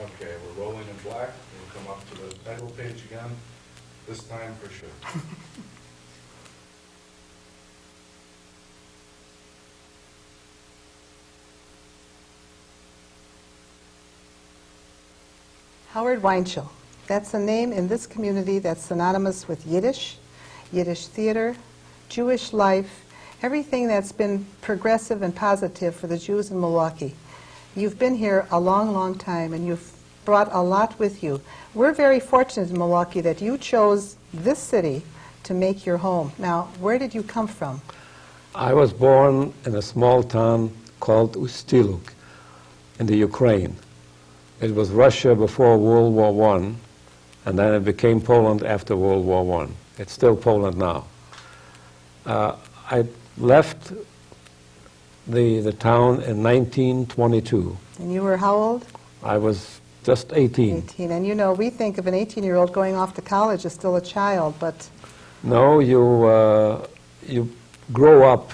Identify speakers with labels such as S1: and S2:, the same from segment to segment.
S1: Okay, we're rolling in black. We'll come up to the title page again, this time for sure.
S2: Howard Weinshel. That's a name in this community that's synonymous with Yiddish, Yiddish theater, Jewish life, everything that's been progressive and positive for the Jews in Milwaukee. You've been here a long, long time, and you've brought a lot with you. We're very fortunate in Milwaukee that you chose this city to make your home. Now, where did you come from?
S3: I was born in a small town called Ustyluk in the Ukraine. It was Russia before World War I, and then it became Poland after World War I. It's still Poland now. I left the town in 1922.
S2: And you were how old?
S3: I was just 18.
S2: 18. And you know, we think of an 18-year-old going off to college as still a child, but...
S3: No, you grow up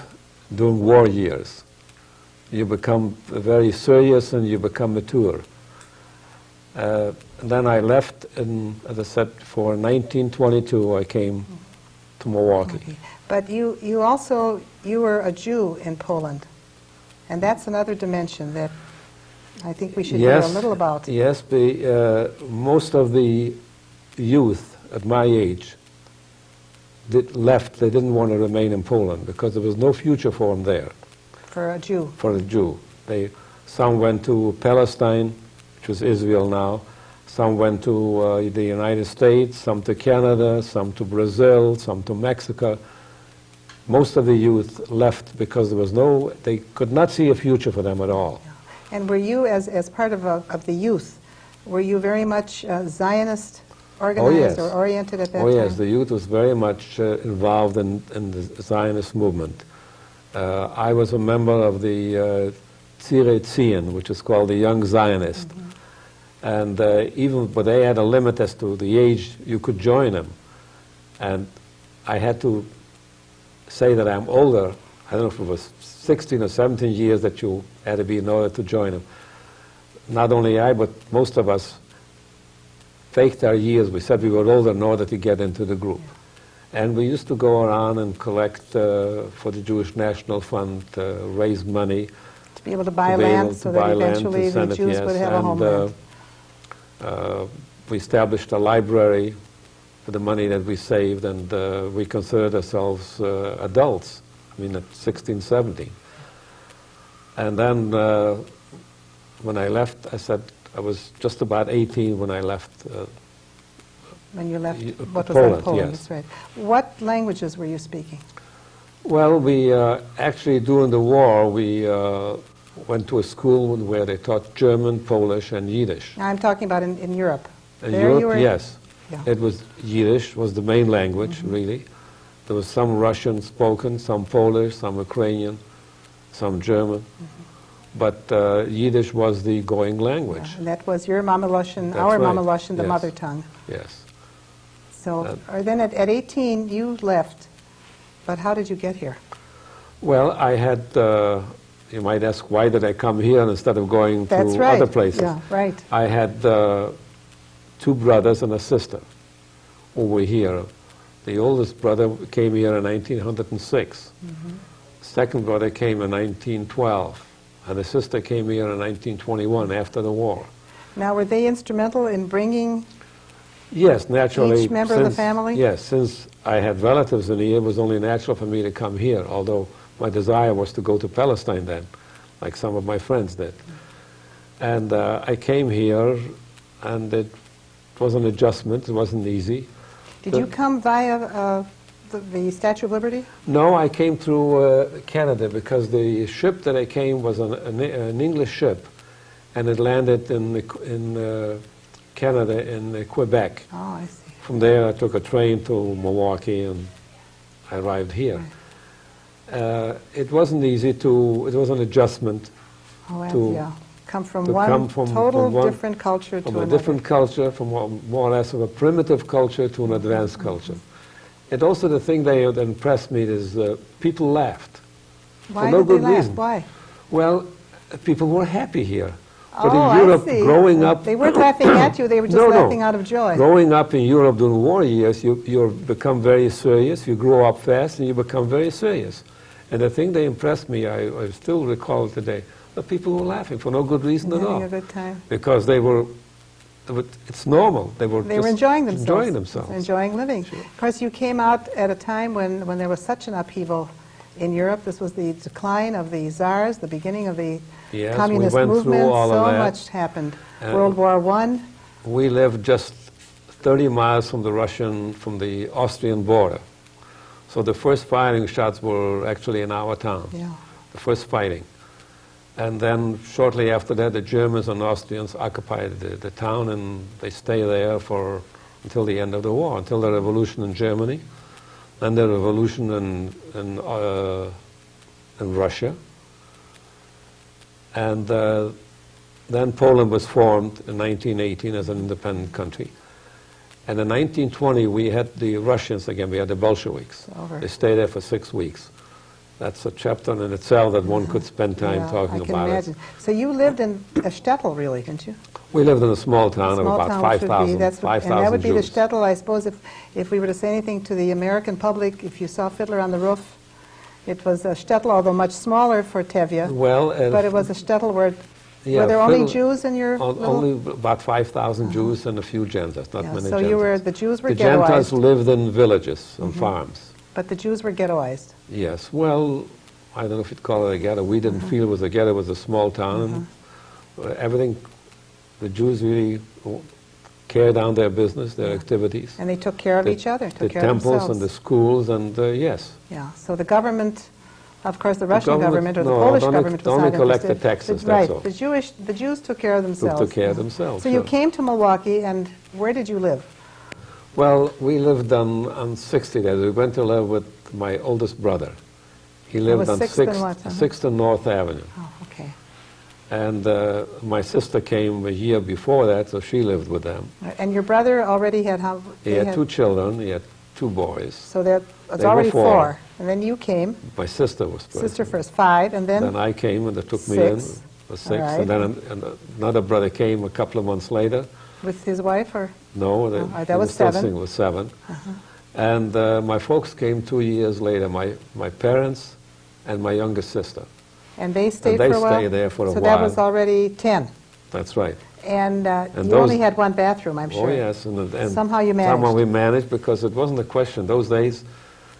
S3: during war years. You become very serious and you become mature. Then I left, as I said, for 1922 I came to Milwaukee.
S2: Okay. But you were a Jew in Poland, and that's another dimension that I think we should hear a little about.
S3: Yes, most of the youth at my age left. They didn't want to remain in Poland because there was no future for them there.
S2: For a Jew?
S3: For a Jew. Some went to Palestine, which was Israel now. Some went to the United States, some to Canada, some to Brazil, some to Mexico. Most of the youth left because they could not see a future for them at all.
S2: Yeah. And were you, as part of the youth, were you very much Zionist organized or oriented at that time?
S3: Oh yes, the youth was very much involved in the Zionist movement. I was a member of the Tzirei Tzion, which is called the Young Zionist. Mm-hmm. And but they had a limit as to the age you could join them. And I had to say that I'm older. I don't know if it was 16 or 17 years that you had to be in order to join them. Not only I, but most of us faked our years. We said we were older in order to get into the group. And we used to go around and collect for the Jewish National Fund, raise money.
S2: To be able to buy land so that eventually the Jews would have a homeland.
S3: We established a library for the money that we saved, and we considered ourselves adults, I mean at 16, 17. And then when I left, I said I was just about 18 when I left.
S2: When you left, what was
S3: Poland,
S2: that, Poland?
S3: yes.
S2: That's right. What languages were you speaking?
S3: Well, we actually, during the war, we went to a school where they taught German, Polish, and Yiddish.
S2: I'm talking about in Europe.
S3: In
S2: there
S3: Europe, yes.
S2: Yeah.
S3: It was Yiddish was the main language, really. There was some Russian spoken, some Polish, some Ukrainian, some German. But Yiddish was the going language.
S2: Yeah, and that was your Mama Lushan,
S3: That's
S2: our
S3: right.
S2: Mama Lushan, the
S3: Yes.
S2: mother tongue.
S3: Yes.
S2: So, or then at 18, you left. But how did you get here?
S3: Well, I had, you might ask, why did I come here instead of going to other places?
S2: Yeah, right.
S3: I had 2 brothers and a sister who were here. The oldest brother came here in 1906. Second brother came in 1912. And the sister came here in 1921 after the war.
S2: Now, were they instrumental in bringing
S3: Yes, naturally.
S2: each member of the family?
S3: Yes, since I had relatives in here, it was only natural for me to come here, although my desire was to go to Palestine then, like some of my friends did. And I came here, and it was an adjustment. It wasn't easy.
S2: Did you come via the Statue of Liberty?
S3: No, I came through Canada, because the ship that I came was an English ship, and it landed in Canada, in Quebec.
S2: Oh, I see.
S3: From there, I took a train to Milwaukee, and I arrived here.
S2: Right.
S3: It wasn't easy it was an adjustment.
S2: Oh,
S3: to-
S2: yeah. Come from
S3: to
S2: one
S3: come from
S2: total
S3: one-
S2: different culture to
S3: From a
S2: another.
S3: different culture, from more or less of a primitive culture to an advanced culture. And also the thing that impressed me is people laughed.
S2: Why
S3: for no
S2: did they
S3: good
S2: laugh?
S3: reason.
S2: Why?
S3: Well, people were happy here. But
S2: Oh,
S3: in Europe,
S2: I see.
S3: growing up...
S2: They weren't laughing at you, they were just
S3: No, no.
S2: laughing out of joy.
S3: Growing up in Europe during war years, you become very serious, you grow up fast, and you become very serious. And the thing that impressed me, I still recall today, the people were laughing for no good reason at all.
S2: Having a good time.
S3: Because it's normal. They were just
S2: enjoying themselves.
S3: Enjoying themselves.
S2: Enjoying living. Of course, you came out at a time when there was such an upheaval in Europe. This was the decline of the czars, the beginning of the
S3: Yes,
S2: communist
S3: we went
S2: movement.
S3: through all
S2: So
S3: of that.
S2: much happened. World War I.
S3: We lived just 30 miles from the Austrian border. So the first firing shots were actually in our town.
S2: Yeah.
S3: The first fighting. And then shortly after that, the Germans and Austrians occupied the town, and they stayed there until the end of the war, until the revolution in Germany, then the revolution in Russia. And then Poland was formed in 1918 as an independent country. And in 1920, we had the Russians again, we had the Bolsheviks.
S2: Over.
S3: They stayed there for 6 weeks. That's a chapter in itself that one could spend time
S2: Yeah,
S3: talking
S2: I can
S3: about
S2: imagine.
S3: it.
S2: So you lived in a shtetl, really, didn't you?
S3: We lived in a small town of
S2: Small
S3: about
S2: town, which would be-
S3: 5,000
S2: that's what- And that would be the
S3: Jews.
S2: shtetl, I suppose, if we were to say anything to the American public, if you saw Fiddler on the Roof, it was a shtetl, although much smaller for Tevye,
S3: Well,
S2: but it was a shtetl where,
S3: yeah,
S2: were there only
S3: Fiddler-
S2: Jews in your little...
S3: Only about 5,000 Jews and a few Gentiles, not
S2: Yeah,
S3: many
S2: so
S3: Gentiles.
S2: you were, the Jews were
S3: The Gentiles
S2: ghettoized,
S3: lived in villages and farms.
S2: but the Jews were ghettoized.
S3: Yes, well, I don't know if you'd call it a ghetto. We didn't feel it was a ghetto, it was a small town. And everything, the Jews really carried on their business, their activities.
S2: And they took care of
S3: The-
S2: each other,
S3: The
S2: took care of
S3: temples
S2: themselves.
S3: and the schools, and yes.
S2: Yeah, so the government, of course, the Russian government or the
S3: no,
S2: Polish
S3: only-
S2: government was
S3: only
S2: not
S3: collect the
S2: interested.
S3: taxes,
S2: Right,
S3: that's all.
S2: the Jews took care of themselves.
S3: Took care of themselves,
S2: So you
S3: sure.
S2: came to Milwaukee, and where did you live?
S3: Well, we lived on 60 there. We went to live with my oldest brother. He lived
S2: was
S3: on
S2: 6th and what,
S3: 6th and North Avenue.
S2: Oh, okay.
S3: And my sister came a year before that, so she lived with them.
S2: And your brother already had how?
S3: He had 2 children. He had 2 boys.
S2: So that it's
S3: They were
S2: already
S3: 4.
S2: 4. And then you came,
S3: My sister was first.
S2: sister first, 5, and
S3: Then
S2: then
S3: I came, and they took me
S2: 6.
S3: in. Was 6.
S2: All right.
S3: And then another brother came a couple of months later.
S2: with his wife, or?
S3: No,
S2: that was 7.
S3: It was 7. And my folks came 2 years later, my parents and my youngest sister.
S2: And they stayed
S3: they
S2: for a while?
S3: stayed there for a
S2: So that
S3: while.
S2: was already 10.
S3: That's right.
S2: And you
S3: those-
S2: only had 1 bathroom, I'm sure.
S3: Oh, yes. And
S2: Somehow you managed.
S3: Somehow we managed, because it wasn't a question. Those days,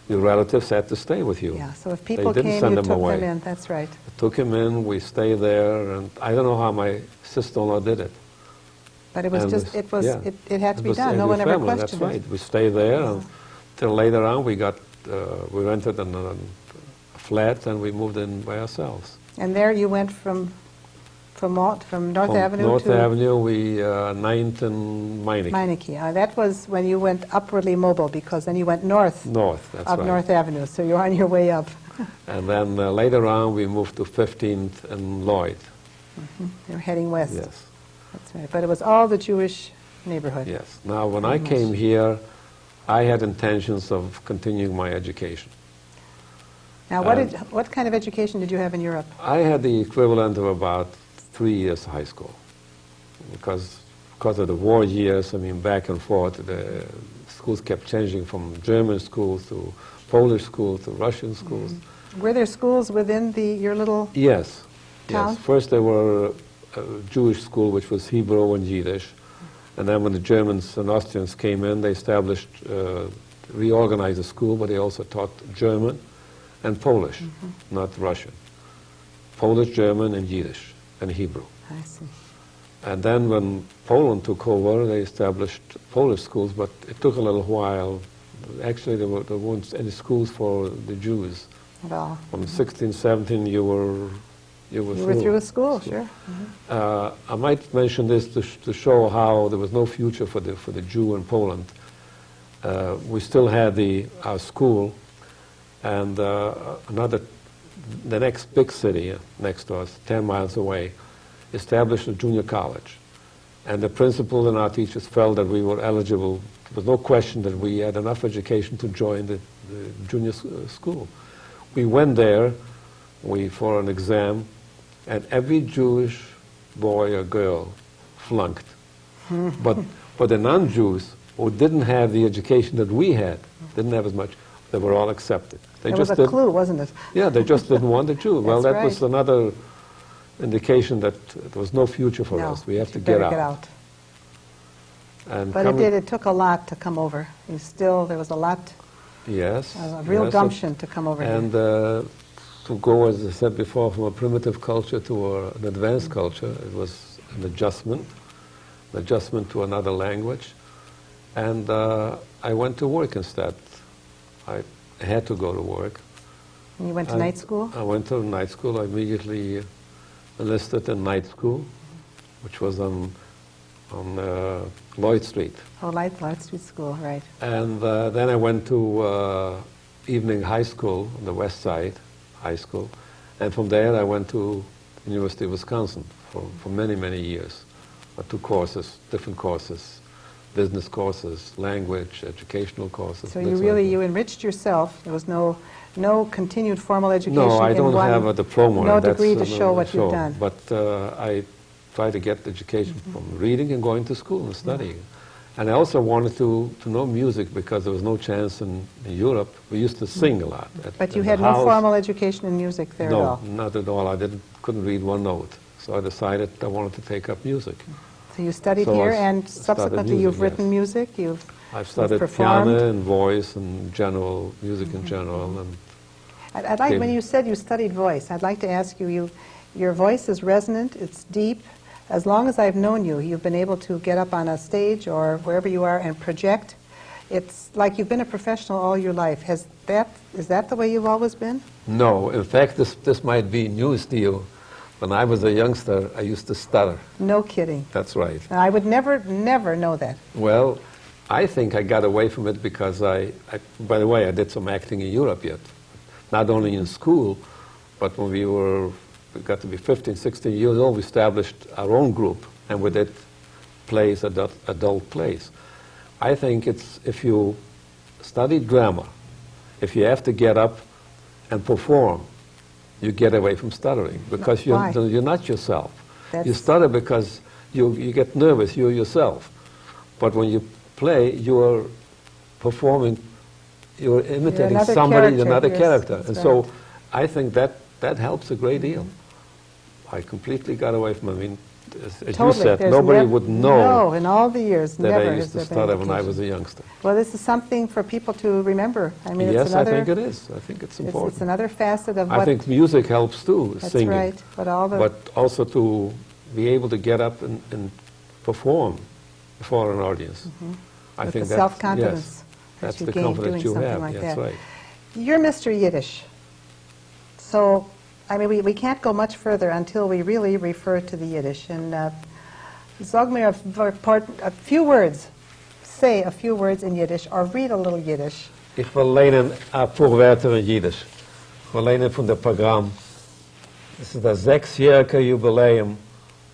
S3: your relatives had to stay with you.
S2: Yeah, so if
S3: They
S2: people
S3: didn't
S2: came,
S3: send
S2: you
S3: them
S2: took
S3: away.
S2: them in, that's right.
S3: Took him in, we stayed there, and I don't know how my sister-in-law did it.
S2: But it was
S3: And
S2: just, it was,
S3: yeah.
S2: it had to
S3: It
S2: be
S3: was
S2: done, no
S3: every
S2: one ever
S3: family,
S2: questioned
S3: That's
S2: it.
S3: right. We stayed there until later on we rented a flat, and we moved in by ourselves.
S2: And there you went from North
S3: From
S2: Avenue
S3: North
S2: to
S3: Avenue, we 9th and Meineke.
S2: Meineke. That was when you went upwardly mobile, because then you went north
S3: North, that's
S2: of
S3: right.
S2: North Avenue, so you're on your way up.
S3: And then later on, we moved to 15th and Lloyd.
S2: You're heading west.
S3: Yes,
S2: That's right. But it was all the Jewish neighborhood.
S3: yes. Now, when I came here, I had intentions of continuing my education.
S2: Now, what kind of education did you have in Europe?
S3: I had the equivalent of about 3 years high school, because of the war years. I mean, back and forth, the schools kept changing from German schools to Polish schools to Russian schools.
S2: Were there schools within your little...
S3: Yes,
S2: Town?
S3: yes. First there were a Jewish school, which was Hebrew and Yiddish, and then when the Germans and Austrians came in, they established, reorganized the school, but they also taught German and Polish, not Russian. Polish, German, and Yiddish, and Hebrew.
S2: I see.
S3: And then when Poland took over, they established Polish schools, but it took a little while. Actually, there weren't any schools for the Jews.
S2: At all.
S3: From 16, 17, you were
S2: You were through a school, sure.
S3: I might mention this to show how there was no future for the Jew in Poland. We still had our school, and the next big city next to us, 10 miles away, established a junior college. And the principal and our teachers felt that we were eligible. There was no question that we had enough education to join the junior school. We went there for an exam, and every Jewish boy or girl flunked. but the non-Jews who didn't have the education that we had, didn't have as much, they were all accepted. They
S2: It was a
S3: didn't-
S2: clue, wasn't it?
S3: Yeah, they just didn't want a Jew. Well,
S2: That's
S3: that was
S2: right.
S3: another indication that there was no future for
S2: No,
S3: us. We have
S2: you
S3: to
S2: better
S3: get out. And
S2: But it took a lot to come over. There was a lot,
S3: Yes.
S2: a real
S3: yes,
S2: gumption to come over
S3: And
S2: here.
S3: to go, as I said before, from a primitive culture to an advanced culture, it was an adjustment to another language. And I went to work instead. I had to go to work.
S2: And you went to
S3: I-
S2: night school?
S3: I went to night school. I immediately enlisted in night school, which was on Lloyd Street.
S2: Oh, Light Street School, right.
S3: And then I went to evening high school on the west side, high school. And from there I went to the University of Wisconsin for many, many years. I took courses, different courses, business courses, language, educational courses.
S2: So
S3: bits like
S2: you
S3: that.
S2: enriched yourself. There was no continued formal education
S3: No, I
S2: in
S3: don't
S2: one,
S3: have a diploma.
S2: no
S3: That's
S2: degree to
S3: another
S2: show what you've
S3: show.
S2: done.
S3: But I try to get education from reading and going to school and studying. And I also wanted to know music because there was no chance in Europe. We used to sing a lot.
S2: But you
S3: at
S2: had
S3: the
S2: no
S3: house.
S2: formal education in music there at
S3: No,
S2: all.
S3: not at all. I couldn't read one note. So I decided I wanted to take up music.
S2: So you studied
S3: So I
S2: here,
S3: s-
S2: and
S3: started
S2: subsequently
S3: music,
S2: you've
S3: yes.
S2: written music.
S3: I've studied
S2: performed.
S3: piano and voice and general music in general. And
S2: I'd like, when
S3: Okay.
S2: you said you studied voice, I'd like to ask you, your voice is resonant, it's deep. As long as I've known you, you've been able to get up on a stage or wherever you are and project. It's like you've been a professional all your life. Is that the way you've always been?
S3: no, in fact, this might be news to you. When I was a youngster, I used to stutter.
S2: No kidding.
S3: That's right.
S2: I would never know that.
S3: Well, I think I got away from it because by the way, I did some acting in Europe yet. Not only in school, but when we got to be 15, 16 years old, we established our own group, and we did plays, adult plays. I think if you study drama, if you have to get up and perform, you get away from stuttering because
S2: Why?
S3: you're not yourself. You
S2: That's-
S3: stutter because you get nervous, you're yourself. But when you play, you're performing, you're imitating
S2: another
S3: somebody,
S2: character.
S3: another
S2: Yes,
S3: character.
S2: that's
S3: And
S2: right.
S3: so I think that helps a great deal. I completely got away from it. I mean, as you
S2: Totally.
S3: said,
S2: There's
S3: nobody
S2: nev-
S3: would know
S2: No, in all the years,
S3: that
S2: never
S3: I
S2: has
S3: used to
S2: there been
S3: stutter when I
S2: education.
S3: was a youngster.
S2: Well, this is something for people to remember. I mean,
S3: Yes,
S2: it's another,
S3: I think it is. I think it's important.
S2: it's another facet of what...
S3: I think music helps too,
S2: That's
S3: singing.
S2: right, but all the...
S3: But also to be able to get up and perform before an audience. I
S2: with
S3: think
S2: the
S3: that's,
S2: self-confidence
S3: yes,
S2: that
S3: that's
S2: you
S3: the
S2: gain
S3: confidence
S2: doing
S3: you
S2: something
S3: have.
S2: like
S3: That's
S2: that.
S3: right.
S2: You're Mr. Yiddish. So, I mean, we can't go much further until we really refer to the Yiddish. And sag mir a few words, say a few words in Yiddish, or read a little Yiddish.
S3: Ich will lehnen ein paar Wörter in Jiddisch. Ich will lehnen von dem Programm. Es ist das 6-jährige Jubiläum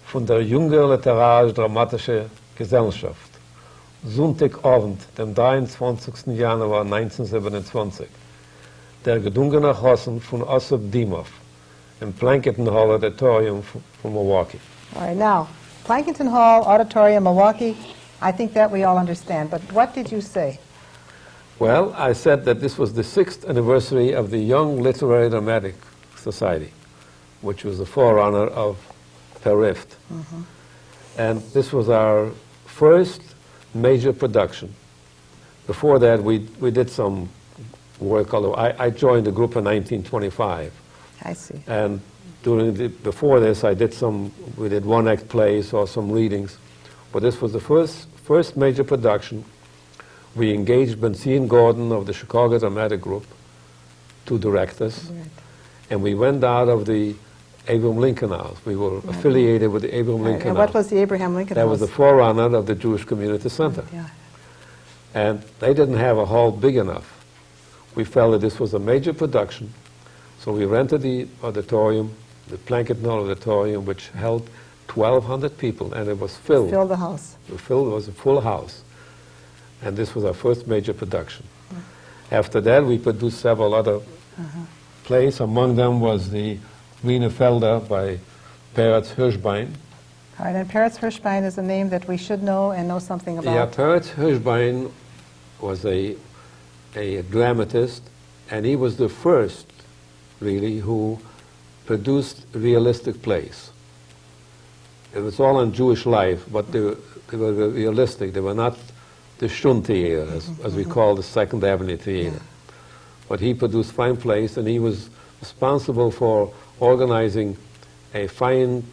S3: von der Jünger Literarisch-Dramatische Gesellschaft. Sonntagabend, dem 23. Januar 1927. Der gedungene Hossen von Ossip Dimov im Plankinton Hall Auditorium von Milwaukee.
S2: All right, now, Plankinton Hall, Auditorium, Milwaukee, I think that we all understand. But what did you say?
S3: Well, I said that this was the 6th anniversary of the Young Literary Dramatic Society, which was the forerunner of Perhift. And this was our first major production. Before that, we did some work, although I joined the group in 1925.
S2: I see.
S3: And before this, we did one-act plays or some readings. But this was the first major production. We engaged Benzine Gordon of the Chicago Dramatic Group to direct us.
S2: Right.
S3: And we went out of the Abraham Lincoln House. We were affiliated with the Abraham
S2: Right.
S3: Lincoln
S2: And
S3: House.
S2: what was the Abraham Lincoln
S3: That
S2: House?
S3: was the forerunner of the Jewish Community Center.
S2: Yeah.
S3: And they didn't have a hall big enough. We felt that this was a major production, so we rented the auditorium, the Plankinton Hall Auditorium, which held 1,200 people, and it was filled.
S2: Fill the house.
S3: It was a full house. And this was our first major production. After that, we produced several other plays. Among them was the Wiener Felder by Peretz Hirschbein,
S2: All right, and Peretz Hirschbein is a name that we should know and know something about.
S3: Yeah, Peretz Hirschbein was a dramatist, and he was the first, really, who produced realistic plays. It was all on Jewish life, but they were realistic. They were not the Shun Theater, as we call the Second Avenue Theater.
S2: Yeah.
S3: But he produced fine plays, and he was responsible for organizing an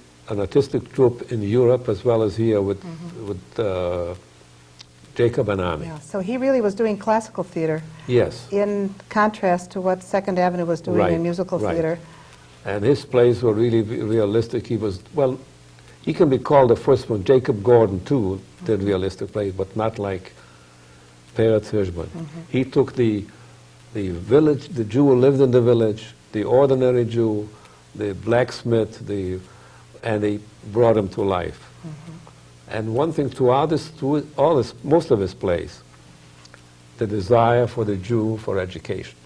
S3: artistic troupe in Europe as well as here with Jacob and Ami.
S2: Yeah, so he really was doing classical theater
S3: Yes.
S2: in contrast to what Second Avenue was doing in musical theater.
S3: And his plays were really realistic. He was, well, he can be called the first one. Jacob Gordon, too, did realistic plays, but not like Peretz Hirschbein. He took the village, the Jew who lived in the village, the ordinary Jew, the blacksmith, and he brought him to life. And one thing throughout most of his plays, the desire for the Jew for education.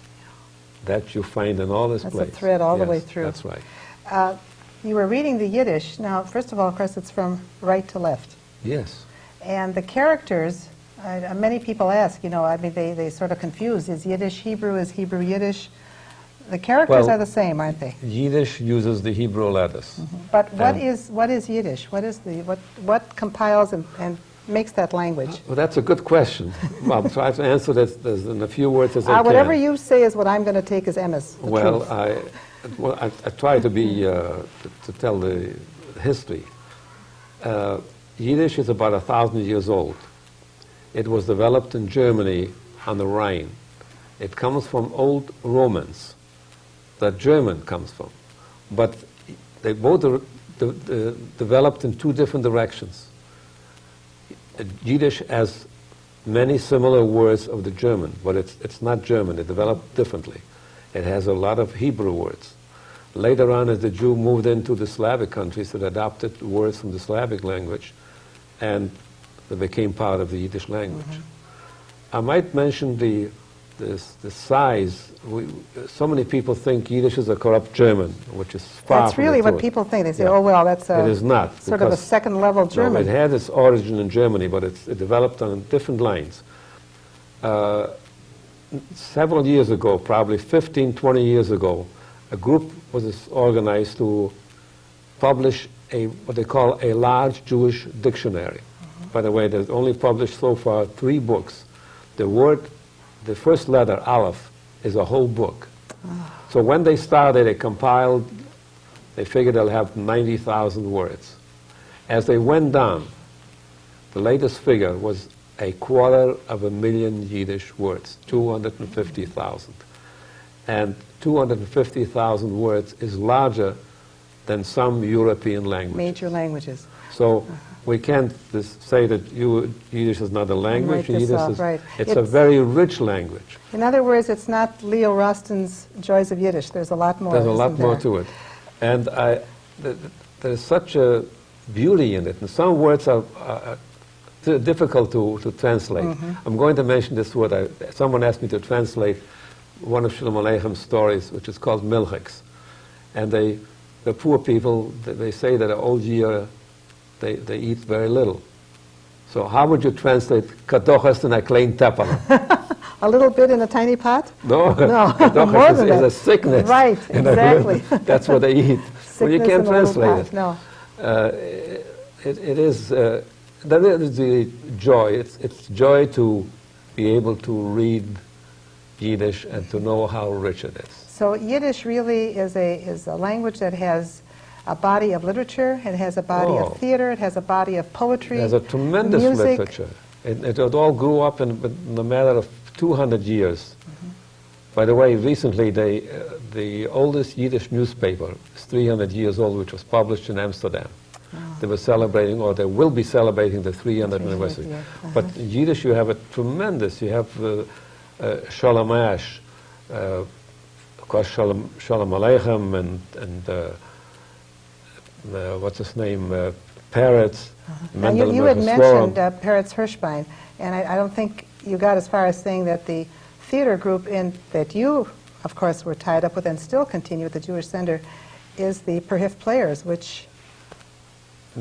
S3: That you find in all his plays.
S2: That's a thread all the way
S3: Yes,
S2: through.
S3: That's right.
S2: You were reading the Yiddish. Now, first of all, of course, it's from right to left.
S3: Yes.
S2: And the characters, many people ask, you know, I mean, they sort of confuse. Is Yiddish Hebrew? Is Hebrew Yiddish? The characters
S3: Well,
S2: are the same, aren't they?
S3: Yiddish uses the Hebrew letters.
S2: But what
S3: And-
S2: is Yiddish? What compiles and makes that language?
S3: Well, that's a good question. Well, I'll try to answer this in a few words as I can.
S2: Whatever you say is what I'm going to take as Emma's. the
S3: Well,
S2: truth.
S3: I try to be to tell the history. Yiddish is about 1,000 years old. It was developed in Germany on the Rhine. It comes from old Romans, that German comes from. But they both developed in two different directions. Yiddish has many similar words of the German, but it's not German. It developed differently. It has a lot of Hebrew words. Later on, as the Jew moved into the Slavic countries, it adopted words from the Slavic language, and they became part of the Yiddish language. I might mention the size. So many people think Yiddish is a corrupt German, which is far
S2: That's
S3: from
S2: really
S3: the
S2: what
S3: truth.
S2: people think. They say,
S3: Yeah.
S2: oh, well, that's
S3: It is not,
S2: sort of a
S3: because-
S2: second-level German.
S3: No, it had its origin in Germany, but it developed on different lines. Several years ago, probably 15, 20 years ago, a group was organized to publish what they call a large Jewish dictionary. By the way, they've only published so far 3 books. The first letter, Aleph, is a whole book. So when they started, they figured they'll have 90,000 words. As they went down, the latest figure was 250,000 Yiddish words, 250,000. And 250,000 words is larger than some European languages.
S2: Major languages.
S3: So we can't say that Yiddish is not a language.
S2: Write this
S3: Yiddish
S2: off,
S3: is,
S2: right.
S3: it's a very rich language.
S2: In other words, it's not Leo Roston's Joys of Yiddish. There's a lot more.
S3: There's a lot
S2: isn't
S3: more
S2: there?
S3: to it. And there's such a beauty in it. And some words are difficult to translate. I'm going to mention this word. Someone asked me to translate one of Shalom Aleicham's stories, which is called Milchiks. And the poor people, they say that all year they eat very little. So how would you translate kadochas in a klein teppel?
S2: A little bit in a tiny pot?
S3: No,
S2: No,
S3: kadochas
S2: more than
S3: is
S2: that.
S3: a sickness.
S2: Right,
S3: in a
S2: exactly.
S3: little- that's what they eat. Well, you
S2: Sickness
S3: can't
S2: in a little
S3: translate it.
S2: pot, No.
S3: It is, that is the joy. It's joy to be able to read Yiddish and to know how rich it is.
S2: So Yiddish really is a language that has a body of literature, it has a body
S3: Oh.
S2: of theater, it has a body of poetry,
S3: There's a tremendous
S2: music.
S3: literature. It all grew up in a matter of 200 years. By the way, recently the oldest Yiddish newspaper is 300 years old, which was published in Amsterdam. They were celebrating, or they will be celebrating, the 300th
S2: 300th
S3: anniversary.
S2: year.
S3: But in Yiddish, you have a tremendous. You have Shalom Ash, of course, Shalom Aleichem, and what's his name, Peretz.
S2: Now, you had mentioned Peretz Hirschbein, and I don't think you got as far as saying that the theater group that you, of course, were tied up with and still continue at the Jewish Center is the Perhift Players, which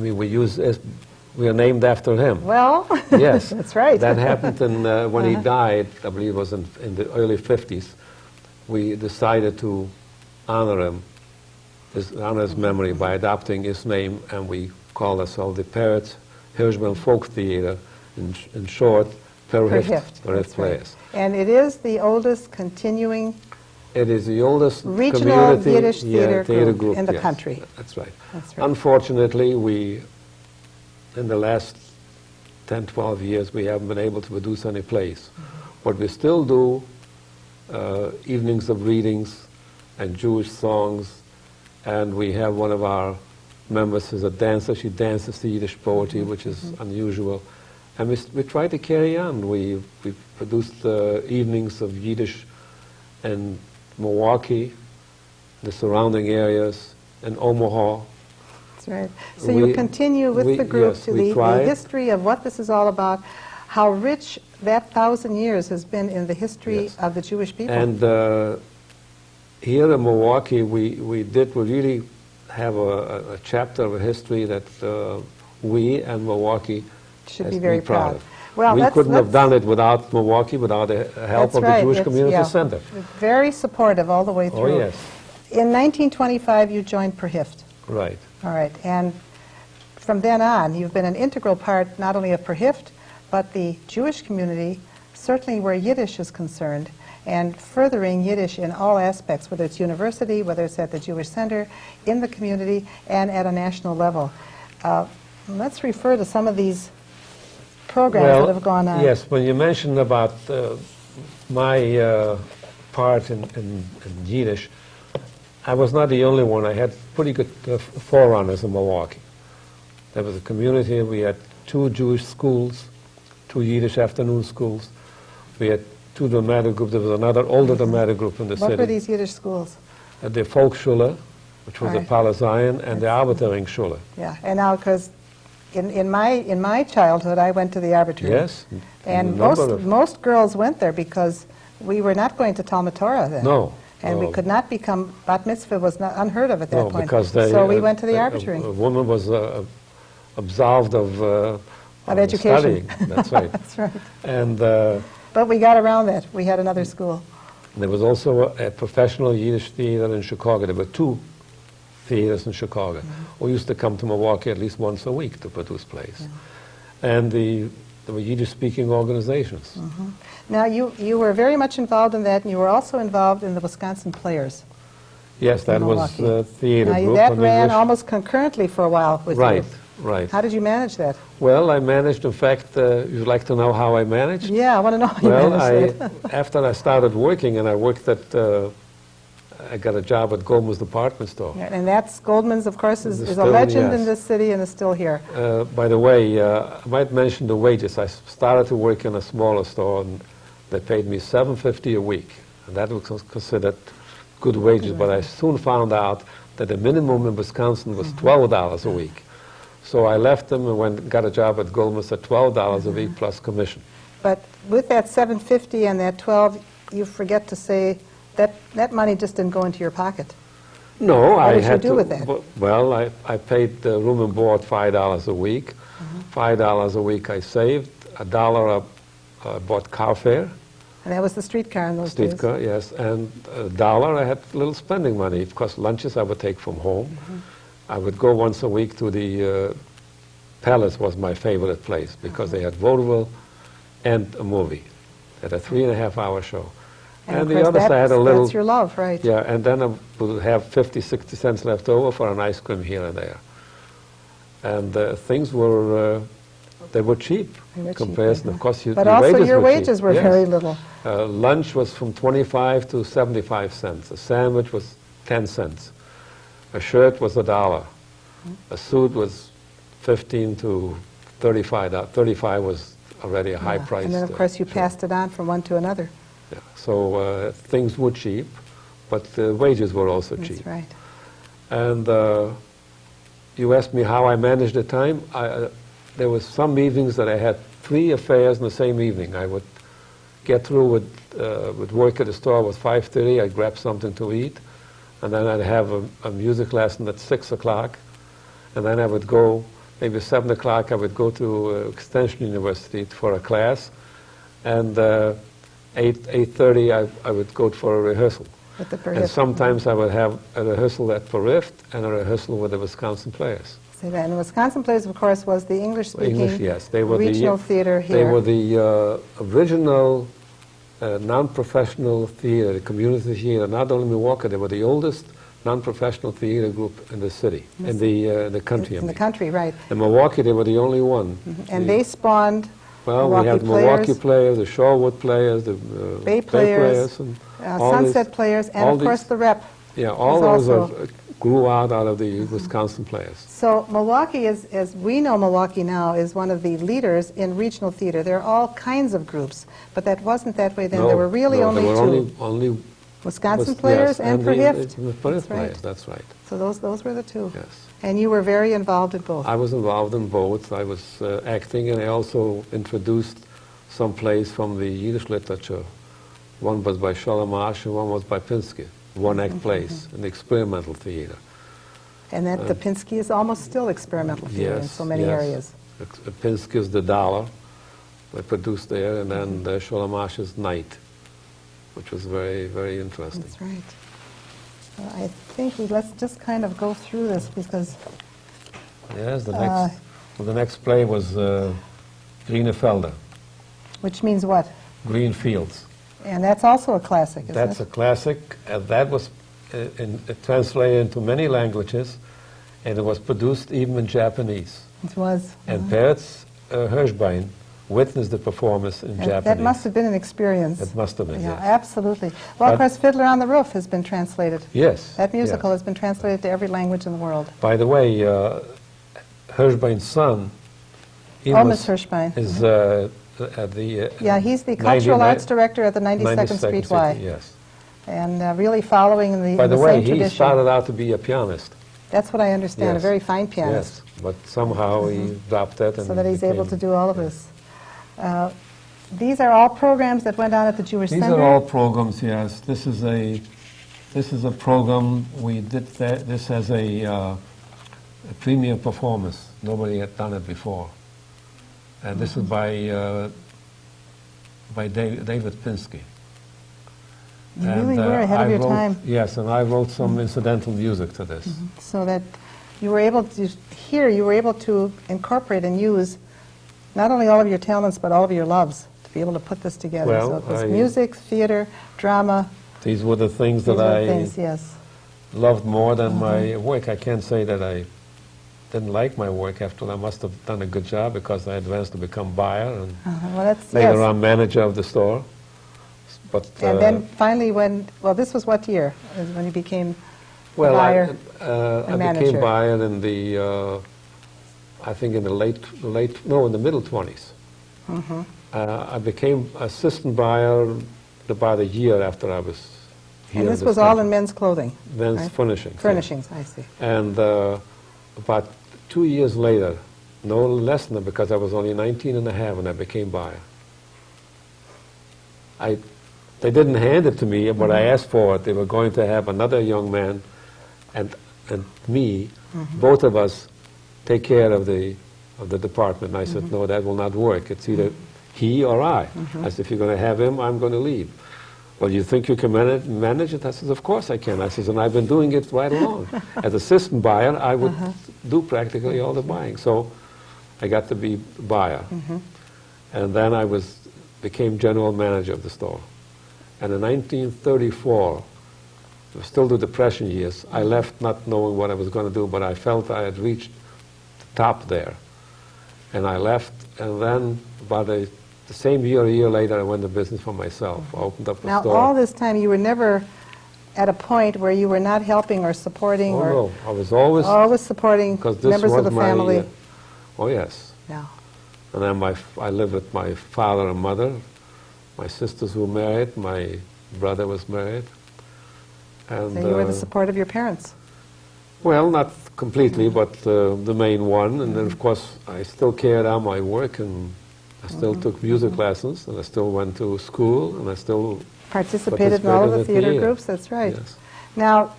S3: we are named after him.
S2: Well,
S3: Yes.
S2: that's right.
S3: That happened when he died, I believe it was in the early 50s. We decided to honor him, honor his memory by adopting his name, and we call ourselves the Perhift Hirschman Folk Theater, in short, Perhift, for its
S2: that's right.
S3: players.
S2: And it is the oldest continuing
S3: It is the oldest
S2: regional
S3: community
S2: Yiddish theater
S3: group
S2: in the
S3: yes.
S2: country.
S3: That's right.
S2: That's right.
S3: Unfortunately, in the last 10, 12 years, we haven't been able to produce any plays. But we still do evenings of readings and Jewish songs, and we have one of our members is a dancer. She dances the Yiddish poetry, which is unusual. And we try to carry on. We produced evenings of Yiddish in Milwaukee, the surrounding areas, in Omaha.
S2: That's right. So you continue with the group
S3: yes,
S2: to
S3: we
S2: the
S3: tried.
S2: history of what this is all about, how rich that 1,000 years has been in the history
S3: Yes.
S2: of the Jewish people.
S3: And here in Milwaukee, we really have a chapter of history that we and Milwaukee
S2: should
S3: has
S2: be
S3: to
S2: very
S3: proud of.
S2: Well,
S3: we
S2: that's-
S3: couldn't have
S2: that's-
S3: done it without Milwaukee, without the help
S2: That's
S3: of the
S2: right.
S3: Jewish
S2: It's-
S3: Community
S2: yeah,
S3: Center.
S2: Very supportive all the way through.
S3: Oh, yes.
S2: In 1925, you joined Perhift.
S3: Right.
S2: All right. And from then on, you've been an integral part not only of Perhift, but the Jewish community, certainly where Yiddish is concerned, and furthering Yiddish in all aspects, whether it's university, whether it's at the Jewish Center, in the community, and at a national level. Let's refer to some of these programs that have gone on.
S3: Yes, when you mentioned about my part in Yiddish, I was not the only one. I had pretty good forerunners in Milwaukee. There was a community. We had 2 Jewish schools, 2 Yiddish afternoon schools. We had 2 dramatic groups. There was another older dramatic group in the
S2: What
S3: city.
S2: were these Yiddish schools?
S3: The Volksschule, which was the
S2: Right.
S3: Pala Zion, and the Arbeiterungsschule.
S2: Yeah, and now, because in my childhood, I went to the Arbitrary.
S3: Yes.
S2: And
S3: a number of-
S2: most girls went there because we were not going to Talmud Torah then.
S3: No.
S2: And we
S3: no.
S2: could not become, bat mitzvah was not unheard of at that
S3: No,
S2: point.
S3: because they,
S2: so we went to the Arbitrary.
S3: A woman was absolved of
S2: education.
S3: studying. That's right.
S2: That's right.
S3: And
S2: But we got around that. We had another school.
S3: there was also a professional Yiddish theater in Chicago. There were 2 theaters in Chicago who used to come to Milwaukee at least once a week to produce plays. And there were Yiddish-speaking organizations.
S2: Now, you were very much involved in that, and you were also involved in the Wisconsin Players.
S3: Yes, that was
S2: Milwaukee.
S3: the theater
S2: Now,
S3: group.
S2: that
S3: in
S2: ran
S3: English.
S2: almost concurrently for a while with
S3: Right,
S2: you.
S3: right.
S2: How did you manage that?
S3: Well, I managed, in fact, you'd like to know how I managed?
S2: Yeah, I want to know how you
S3: Well,
S2: managed that.
S3: after I started working, and I worked at, I got a job at Goldman's department store.
S2: Yeah, and that's Goldman's, of course, is a
S3: Still,
S2: legend
S3: yes.
S2: in this city and is still here.
S3: By the way, I might mention the wages. I started to work in a smaller store, and they paid me $7.50 a week, and that was considered good wages. But I soon found out that the minimum in Wisconsin was $12 a week. So I left them and got a job at Goldman's at $12 a week plus commission.
S2: But with that $7.50 and that $12, you forget to say that money just didn't go into your pocket.
S3: No,
S2: What
S3: I
S2: did you
S3: had
S2: do
S3: to.
S2: with that?
S3: Well, I paid the room and board $5 a week. $5 a week I saved. $1 I bought car fare.
S2: And that was the streetcar in those days.
S3: Streetcar, yes, and $1 I had a little spending money. Of course, lunches I would take from home. I would go once a week to the Palace was my favorite place because they had vaudeville and a movie. They had a 3.5-hour show. And
S2: of
S3: the
S2: course,
S3: others I had a little,
S2: that's your love, right?
S3: yeah, and then I would have 50, 60 cents left over for an ice cream here and there. And things were, they were cheap.
S2: They were cheap,
S3: Comparison, of course,
S2: But also your wages
S3: cheap.
S2: were
S3: Yes.
S2: very little.
S3: Lunch was from 25 to 75 cents. A sandwich was 10 cents. A shirt was $1. A suit was 15 to 35. 35 was already a high price.
S2: And then, of course, you passed it on from one to another.
S3: Yeah. So things were cheap, but the wages were also cheap.
S2: That's right.
S3: And you asked me how I managed the time. There was some evenings that I had 3 affairs in the same evening. I would get through with work at the store at 5:30. I'd grab something to eat, and then I'd have a music lesson at 6 o'clock, and then I would go maybe 7 o'clock, I would go to Extension University for a class, and 8:30 I would go for a rehearsal.
S2: With the
S3: And
S2: Perhift.
S3: sometimes I would have a rehearsal at Perhift and a rehearsal with the Wisconsin Players.
S2: See that. And the Wisconsin Players, of course, was the English-speaking
S3: English, yes. They were
S2: regional theater here.
S3: They were the original non-professional theater, the community theater, not only Milwaukee, they were the oldest non-professional theater group in the city, in the country.
S2: In the country, right.
S3: In Milwaukee, they were the only one.
S2: And they spawned
S3: Well, we had the Milwaukee Players, the Shorewood Players, the
S2: Bay Players,
S3: and all
S2: Sunset
S3: these-
S2: Players, and
S3: all
S2: of course
S3: these-
S2: the Rep.
S3: Yeah, all
S2: was
S3: those
S2: also-
S3: grew out of the Wisconsin Players.
S2: So Milwaukee, as we know Milwaukee now, is one of the leaders in regional theater. There are all kinds of groups, but that wasn't that way then. There were really only
S3: there
S2: two.
S3: were only
S2: Wisconsin
S3: yes,
S2: Players and
S3: the
S2: Perhift.
S3: Perhift
S2: That's right.
S3: Players, that's right.
S2: So those were the two.
S3: Yes.
S2: And you were very involved in both.
S3: I was involved in both. I was acting, and I also introduced some plays from the Yiddish literature. One was by Sholem Asch and one was by Pinsky, one-act plays in the experimental theater.
S2: And that the Pinsky is almost still experimental theater in so many areas.
S3: Pinsky is The Dollar, I produced there, and then Sholem Asch's Night, which was very, very interesting.
S2: That's right. Well, I think let's just kind of go through this because
S3: Yes, the next play was Greenefelder,
S2: which means what?
S3: Green Fields.
S2: And that's also a classic, isn't
S3: That's
S2: it?
S3: a classic. That was translated into many languages, and it was produced even in Japanese.
S2: It was.
S3: And Peretz Hirschbein witnessed the performance in Japanese.
S2: That must have been an experience.
S3: It must have been,
S2: Yeah,
S3: yes.
S2: absolutely. Well, of course, Fiddler on the Roof has been translated.
S3: Yes.
S2: That musical
S3: yes.
S2: has been translated to every language in the world.
S3: By the way, Hirschbein's son,
S2: Miss Hirschbein.
S3: is at the...
S2: Yeah, he's the cultural arts director at the 92nd Street Y.
S3: Yes.
S2: And really following in the
S3: By the
S2: same
S3: way, he
S2: tradition.
S3: started out to be a pianist.
S2: That's what I understand, a
S3: Yes.
S2: very fine pianist.
S3: Yes, but somehow he dropped that.
S2: So that he's able to do all of this. These are all programs that went on at the Jewish
S3: These
S2: Center?
S3: are all programs, yes. This is a program, we did this as a premiere performance. Nobody had done it before. And this is by David Pinsky.
S2: You really were ahead of your time.
S3: Yes, and I wrote some incidental music to this.
S2: So that you were able to, here you were able to incorporate and use not only all of your talents, but all of your loves to be able to put this together.
S3: Well,
S2: So it was music, theater, drama.
S3: These were the things
S2: These
S3: that
S2: were
S3: I
S2: things, yes.
S3: loved more than my work. I can't say that I didn't like my work. After all, I must have done a good job because I advanced to become buyer and
S2: Well, that's,
S3: later
S2: yes.
S3: on manager of the store. But
S2: And then finally when, well, this was what year? Is when you became
S3: well,
S2: buyer
S3: I
S2: manager.
S3: became buyer in the I think in the in the middle 20s. I became assistant buyer about a year after I was here.
S2: And this was all in men's clothing?
S3: men's
S2: right?
S3: furnishings. yeah.
S2: Furnishings, I see.
S3: And about 2 years later, no less than that, because I was only 19 and a half when I became buyer. They didn't hand it to me, but I asked for it. They were going to have another young man and me, both of us, take care of the department. And I said, no, that will not work. It's either he or I. I said, if you're going to have him, I'm going to leave. Well, you think you can manage it? I said, of course I can. I said, and I've been doing it right along. As assistant buyer, I would do practically all the buying. So I got to be buyer. And then I became general manager of the store. And in 1934, it was still the Depression years, I left not knowing what I was going to do, but I felt I had reached the top there. And I left, and then about the same year, a year later, I went to business for myself. I opened up a
S2: Now,
S3: store.
S2: all this time, you were never at a point where you were not helping or supporting
S3: Oh,
S2: or
S3: no, I was always
S2: supporting
S3: because this
S2: members
S3: was
S2: of the
S3: my,
S2: family?
S3: oh, yes.
S2: Yeah.
S3: And then I lived with my father and mother. My sisters were married. My brother was married. And,
S2: So you were the support of your parents.
S3: well, not completely, but the main one. And then, of course, I still carried out my work, and I still took music lessons, and I still went to school, and I still
S2: Participated in all of the theater groups, that's right.
S3: Yes.
S2: Now,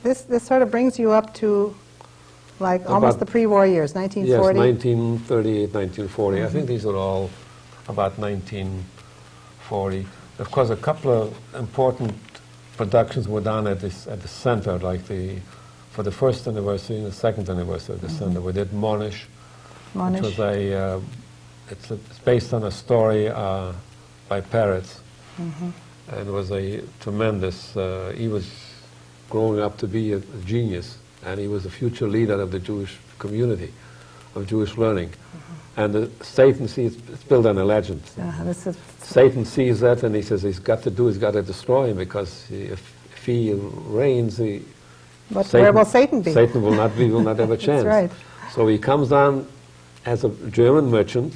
S2: this sort of brings you up to Like almost the pre-war years,
S3: Yes,
S2: 1940?
S3: 1938, 1940. I think these are all about 1940. Of course, a couple of important productions were done at the center, like for the first anniversary and the second anniversary of the center. We did Monish, which was it's based on a story by Peretz. And it was a tremendous, he was growing up to be a genius, and he was a future leader of the Jewish community, of Jewish learning. And Satan sees, it's built on a legend. Satan sees that and he says he's got to destroy him, because if he reigns,
S2: where will Satan be?
S3: Satan will not have a chance.
S2: That's right.
S3: So he comes down as a German merchant,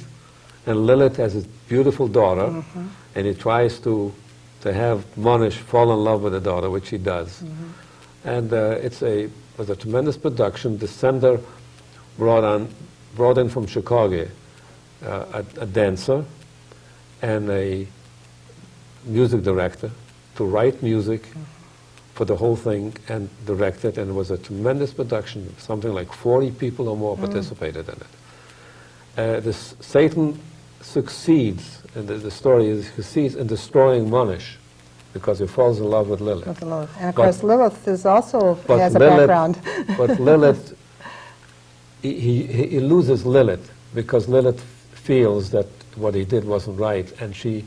S3: and Lilith as his beautiful daughter, and he tries to have Monish fall in love with the daughter, which he does. And it was a tremendous production. The center brought in from Chicago a dancer and a music director to write music for the whole thing and direct it, and it was a tremendous production. Something like 40 people or more participated in it. Satan succeeds, and the story is he succeeds in destroying Monish because he falls in love with Lilith.
S2: And of course, Lilith has a background.
S3: But Lilith, he loses Lilith because Lilith feels that what he did wasn't right, and she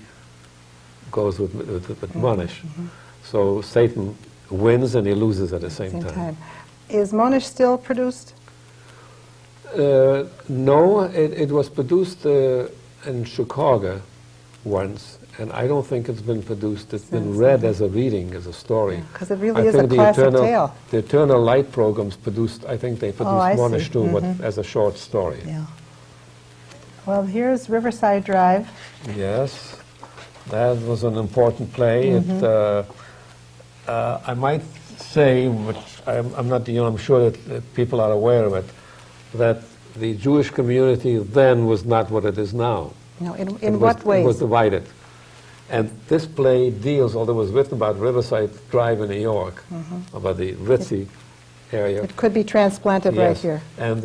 S3: goes with Monish. So Satan wins and he loses at the same time.
S2: Is Monish still produced?
S3: No, it was produced in Chicago once, and I don't think it's been produced. It's been read as a reading, as a story.
S2: Because it really is a classic tale.
S3: The Eternal Light programs produced, I think they produced Monish too, but as a short story.
S2: Yeah. Well, here's Riverside Drive.
S3: Yes, that was an important play. I might say, which I'm not, I'm sure that people are aware of it, that the Jewish community then was not what it is now.
S2: No, in what ways?
S3: It was divided. And this play deals, although it was written about Riverside Drive in New York, about the ritzy area.
S2: It could be transplanted right here.
S3: And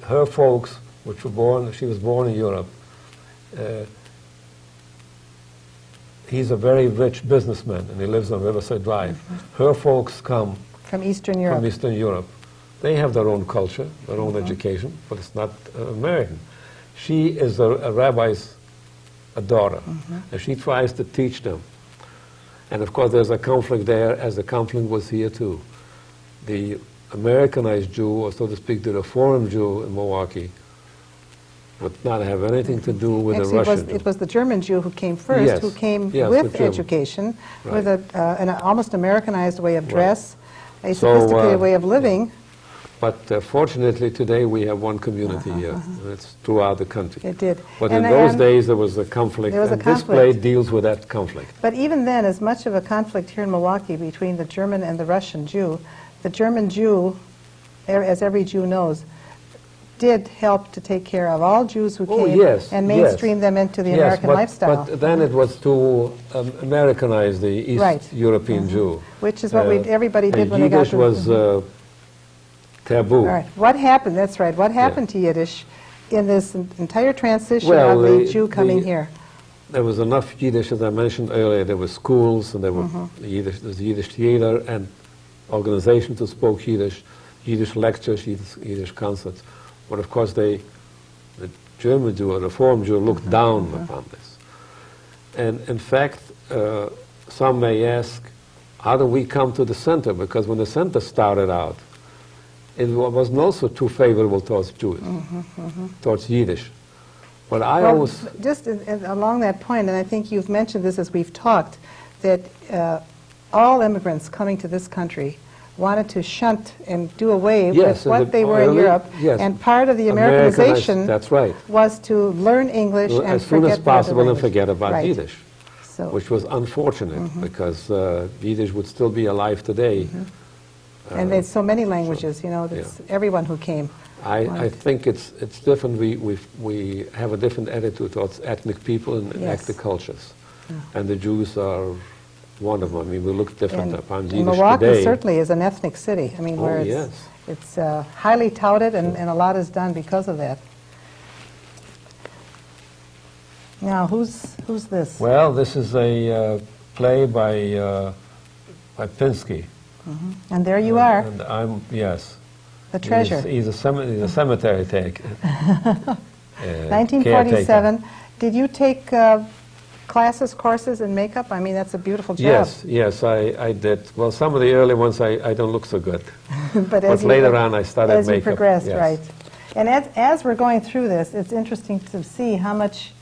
S3: her folks, which were born, she was born in Europe. He's a very rich businessman, and he lives on Riverside Drive. Her folks come
S2: from Eastern Europe.
S3: From Eastern Europe. They have their own culture, their own education, but it's not American. She is a rabbi's daughter, and she tries to teach them. And of course there's a conflict there, as the conflict was here too. The Americanized Jew, or so to speak, the Reform Jew in Milwaukee, would not have anything to do with the Russian Jew.
S2: It was the German Jew who came first, who came with education, with an almost Americanized way of dress, a sophisticated way of living.
S3: But fortunately today we have one community here, and it's throughout the country.
S2: It did.
S3: But in those days there was a conflict, and this play deals with that conflict.
S2: But even then, as much of a conflict here in Milwaukee between the German and the Russian Jew, the German Jew, as every Jew knows, did help to take care of all Jews who came and mainstream them into the American lifestyle.
S3: But then it was to Americanize the East European Jew.
S2: Which is what everybody did when they got to...
S3: Yiddish was taboo.
S2: All right. What happened, that's right, what happened to Yiddish in this entire transition of the Jew coming here?
S3: There was enough Yiddish, as I mentioned earlier. There were schools, and there were Yiddish, there was Yiddish theater, and organizations that spoke Yiddish, Yiddish lectures, Yiddish concerts. But of course the German Jew or the Reform Jew looked down upon this. And in fact, some may ask, how do we come to the center? Because when the center started out, it wasn't also too favorable towards Jews, towards Yiddish. But always...
S2: Just along that point, and I think you've mentioned this as we've talked, that all immigrants coming to this country wanted to shunt and do away with what they were in Europe, and part of the Americanization was to learn English and
S3: as soon as possible and forget about Yiddish, which was unfortunate because Yiddish would still be alive today.
S2: And there's so many languages, you know, that's everyone who came.
S3: I think it's different. We have a different attitude towards ethnic people and ethnic cultures, and the Jews are one of them. I mean, we look different upon Yiddish
S2: Milwaukee
S3: today.
S2: certainly is an ethnic city. I mean, where It's highly touted, and a lot is done because of that. Now, who's this?
S3: Well, this is a play by Pinsky.
S2: And there you are,
S3: And I'm, yes.
S2: the treasure.
S3: He's a cemetery take.
S2: 1947. Did you take classes, courses in makeup? I mean, that's a beautiful job.
S3: Yes, I did. Well, some of the early ones I don't look so good.
S2: But
S3: later on I started
S2: as
S3: makeup.
S2: you progressed,
S3: yes.
S2: right. And as we're going through this, it's interesting to see how much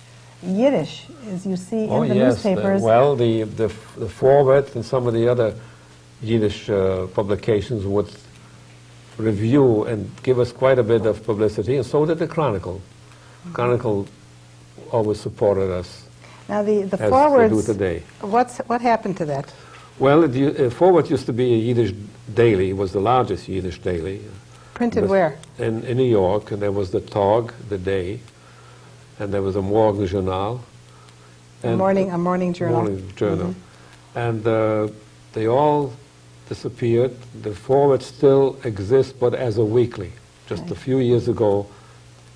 S2: Yiddish, as you see in the newspapers.
S3: Well, the forward and some of the other Yiddish publications would review and give us quite a bit of publicity, and so did the Chronicle. Chronicle always supported us,
S2: Now, the
S3: as
S2: forwards,
S3: they do today.
S2: what happened to that?
S3: Well, Forward used to be a Yiddish daily. It was the largest Yiddish daily.
S2: Printed where?
S3: In New York, and there was the Tag, the day, and there was a Morgen Journal.
S2: A morning journal.
S3: Morning journal. And they all disappeared. The Forward still exists, but as a weekly. Just a few years ago,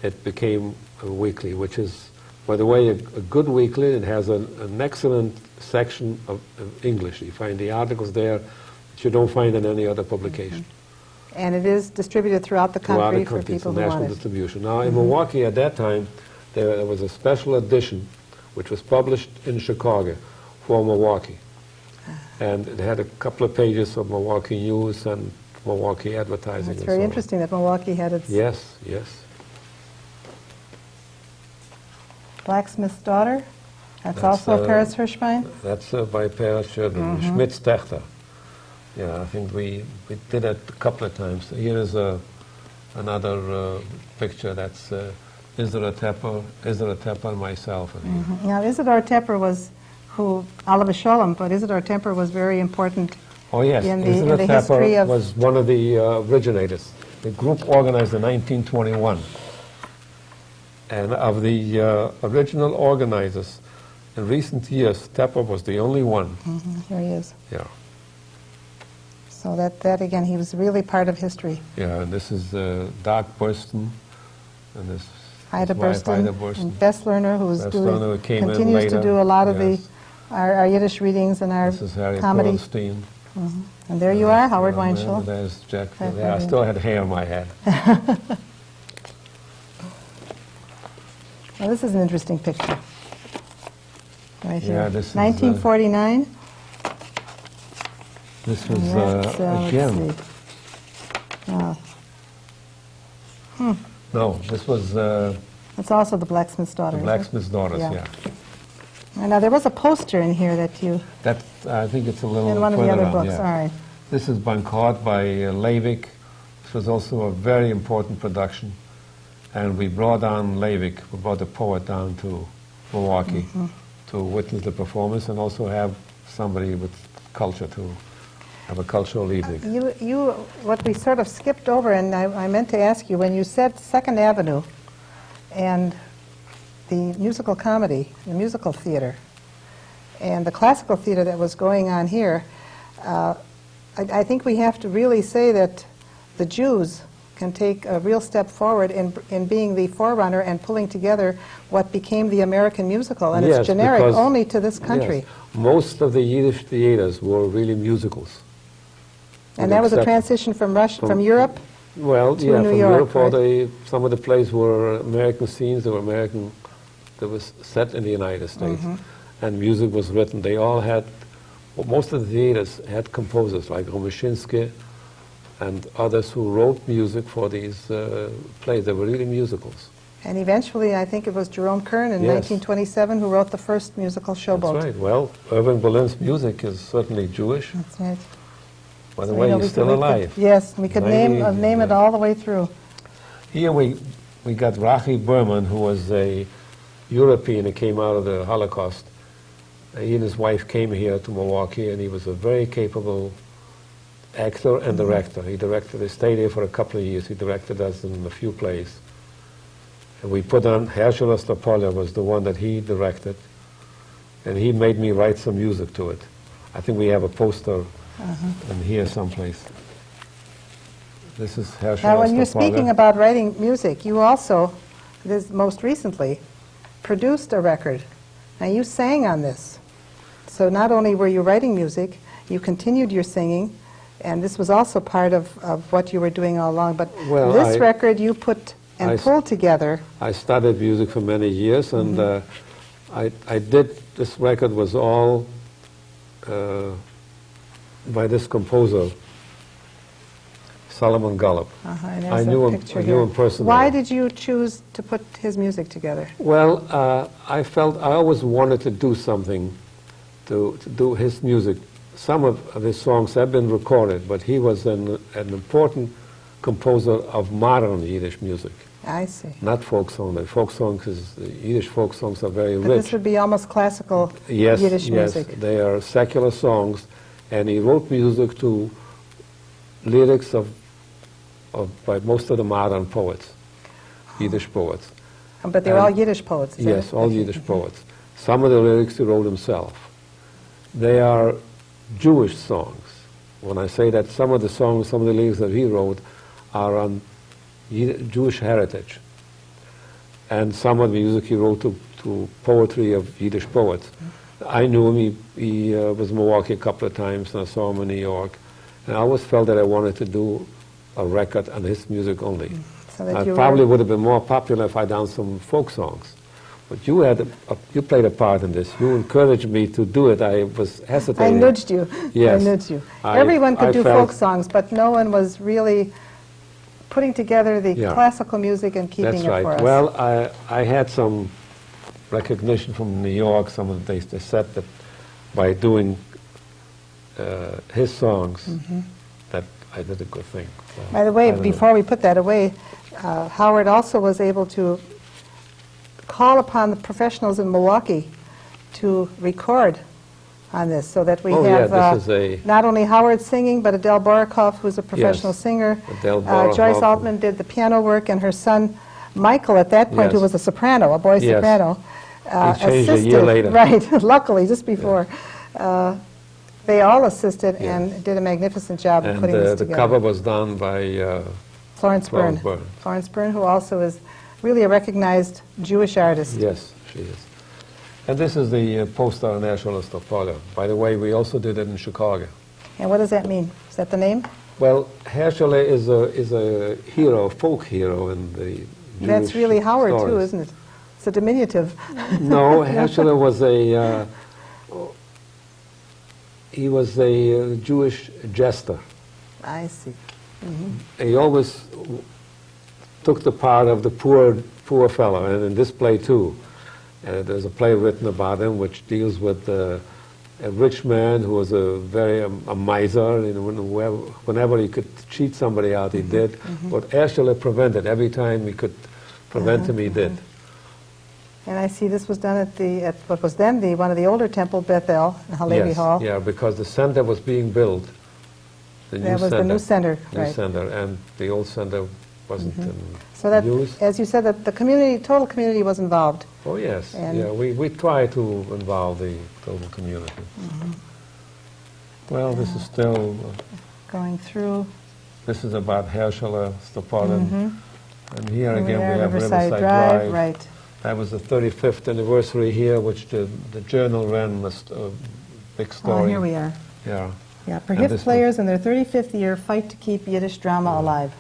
S3: it became a weekly, which is, by the way, a good weekly. It has an excellent section of English. You find the articles there that you don't find in any other publication.
S2: And it is distributed throughout the country for people who
S3: national
S2: want it.
S3: distribution. Now, in Milwaukee at that time, there was a special edition which was published in Chicago for Milwaukee. And it had a couple of pages of Milwaukee news and Milwaukee advertising.
S2: It's
S3: and
S2: very
S3: so on.
S2: interesting that Milwaukee had its
S3: Yes.
S2: Blacksmith's Daughter. That's
S3: That's,
S2: also Paris Hirschbein.
S3: That's by Paris Hirschbein, Schmidt's Techter. Yeah, I think we did it a couple of times. Here is another picture. That's Isidore Tepper and myself. And here.
S2: Now, Isidore Tepper was Oliver Scholem, but Isidore Tepper was very important.
S3: Oh yes,
S2: in the
S3: Isidore
S2: history
S3: Tepper
S2: of-
S3: was one of the originators. The group organized in 1921. And of the original organizers, in recent years, Tepper was the only one.
S2: Here he is.
S3: Yeah.
S2: So that again, he was really part of history.
S3: Yeah, and this is Doc Burston, and this
S2: Ida
S3: his wife, Ida
S2: Burston,
S3: Burston.
S2: and Bess Lerner, who
S3: Bess Lerner, who came in
S2: continues to
S3: later.
S2: do a lot of
S3: Yes.
S2: our Yiddish readings and our
S3: This is Harry
S2: comedy.
S3: Perlstein.
S2: And there you are, Howard
S3: Yeah,
S2: Weinshel.
S3: There's Jack.
S2: Jack
S3: Yeah, I
S2: Levine.
S3: still had hair on my head.
S2: Now, this is an interesting picture. Right here.
S3: Yeah, this is,
S2: 1949.
S3: This was
S2: And that's,
S3: a
S2: let's
S3: gem.
S2: see. Now,
S3: No, this was
S2: that's also the Blacksmith's Daughter.
S3: the
S2: is it?
S3: Blacksmith's Daughters,
S2: Yeah.
S3: yeah.
S2: And now, there was a poster in here that you,
S3: That, I think it's a little
S2: in one of the
S3: further
S2: other
S3: on,
S2: books.
S3: yeah.
S2: All right.
S3: This is Banquet by Leivik. This was also a very important production. And we brought on Leivik, we brought the poet down to Milwaukee to witness the performance and also have somebody with culture to have a cultural evening.
S2: What we sort of skipped over, and I meant to ask you, when you said Second Avenue and the musical comedy, the musical theater, and the classical theater that was going on here, I think we have to really say that the Jews can take a real step forward in being the forerunner and pulling together what became the American musical, and
S3: Yes,
S2: it's generic
S3: because-
S2: only to this country.
S3: Yes. Most of the Yiddish theaters were really musicals.
S2: And that was a
S3: Except
S2: transition from Europe.
S3: Well,
S2: to
S3: yeah,
S2: New
S3: from
S2: York,
S3: Europe, or
S2: right?
S3: some of the plays were American scenes that were American, that was set in the United States, and music was written. They all had, well, most of the theaters had composers like Romashinsky and others who wrote music for these plays. They were really musicals.
S2: And eventually, I think it was Jerome Kern in
S3: Yes.
S2: 1927 who wrote the first musical Showboat.
S3: That's right. Well, Irving Berlin's music is certainly Jewish.
S2: That's right.
S3: By the
S2: So,
S3: way,
S2: you know,
S3: he's still alive.
S2: Yes, we could name it
S3: Yeah.
S2: all the way through.
S3: Here we got Rachi Berman, who was a European who came out of the Holocaust. He and his wife came here to Milwaukee, and he was a very capable actor and director. He stayed here for a couple of years. He directed us in a few plays. And we put on, Herschel Ostapolia was the one that he directed, and he made me write some music to it. I think we have a poster in here someplace. This is Herr
S2: Now, when you're
S3: Stoppager.
S2: speaking about writing music, you also, this most recently, produced a record. Now, you sang on this. So not only were you writing music, you continued your singing, and this was also part of what you were doing all along. But
S3: Well,
S2: this record you put and
S3: I
S2: pulled together.
S3: I studied music for many years, and I did, this record was all by this composer, Solomon Gullop.
S2: And
S3: I
S2: there's
S3: knew
S2: a
S3: him,
S2: picture
S3: I knew
S2: here.
S3: him personally.
S2: Why did you choose to put his music together?
S3: Well, I felt I always wanted to do something to do his music. Some of his songs have been recorded, but he was an important composer of modern Yiddish music,
S2: I see.
S3: not folk song. The folk songs, Yiddish folk songs are very
S2: But
S3: rich.
S2: this would be almost classical
S3: Yes,
S2: Yiddish
S3: yes,
S2: music.
S3: they are secular songs, and he wrote music to lyrics by most of the modern poets, Yiddish poets.
S2: But they're all Yiddish poets, is that
S3: Yes,
S2: it?
S3: all Yiddish poets. Some of the lyrics he wrote himself. They are Jewish songs. When I say that some of the songs, some of the lyrics that he wrote are on Jewish heritage. And some of the music he wrote to poetry of Yiddish poets. I knew him, he was in Milwaukee a couple of times, and I saw him in New York. And I always felt that I wanted to do a record on his music only.
S2: So that
S3: I
S2: you
S3: probably
S2: were-
S3: would have been more popular if I'd done some folk songs. But you you played a part in this. You encouraged me to do it. I was
S2: I
S3: hesitating.
S2: nudged you.
S3: Yes.
S2: I nudged you.
S3: I-
S2: Everyone could
S3: I
S2: do
S3: felt-
S2: folk songs, but no one was really putting together the
S3: Yeah.
S2: classical music and keeping
S3: That's
S2: it
S3: right.
S2: for us.
S3: Well, I had some recognition from New York. They said that by doing his songs, that I did a good thing. So,
S2: By the
S3: I
S2: way,
S3: don't know.
S2: before we put that away, Howard also was able to call upon the professionals in Milwaukee to record on this, so that we
S3: Oh, yeah,
S2: have
S3: this is a-
S2: not only Howard singing, but Adele Borokoff, who's a professional
S3: Yes,
S2: singer.
S3: Adele Borokoff.
S2: Joyce Altman did the piano work, and her son, Michael, at that point, who
S3: Yes.
S2: was a soprano, a boy
S3: Yes.
S2: soprano,
S3: He changed a year
S2: assisted.
S3: later.
S2: Right, luckily, just before. They all assisted
S3: Yes.
S2: and did a magnificent job of
S3: And
S2: putting this
S3: the
S2: together.
S3: cover was done by
S2: Florence Byrne.
S3: Florence Byrne.
S2: Florence Byrne, who also is really a recognized Jewish artist.
S3: Yes, she is. And this is the poster on National Stoppager. By the way, we also did it in Chicago.
S2: And what does that mean? Is that the name?
S3: Well, Herschel is a hero, folk hero in the Jewish
S2: That's really Howard, too,
S3: stories.
S2: isn't it? It's a diminutive.
S3: No, Herschel was he was a Jewish jester.
S2: I see.
S3: He always took the part of the poor fellow, and in this play too. There's a play written about him which deals with a rich man who was a miser. You know, whenever he could cheat somebody out, he did. But Herschel prevented. Every time he could prevent him, he did.
S2: And I see this was done at what was then one of the older temple, Bethel, in Halevi
S3: Yes,
S2: Hall.
S3: yeah, because the center was being built. The
S2: That was the new center,
S3: New
S2: right.
S3: center, and the old center wasn't in
S2: So that,
S3: use.
S2: as you said, that the community, total community was involved.
S3: Oh, yes.
S2: And-
S3: Yeah, we try to involve the total community. Well, this is still,
S2: Going through.
S3: this is about Herschel Stoppager. And here
S2: Over
S3: again,
S2: there,
S3: we have
S2: Riverside
S3: Riverside
S2: Drive,
S3: Drive.
S2: right.
S3: That was the 35th anniversary here, which the journal ran a big story.
S2: Oh, here we are.
S3: Yeah.
S2: Yeah,
S3: And
S2: Perhift
S3: this
S2: players in their 35th year fight to keep Yiddish drama alive.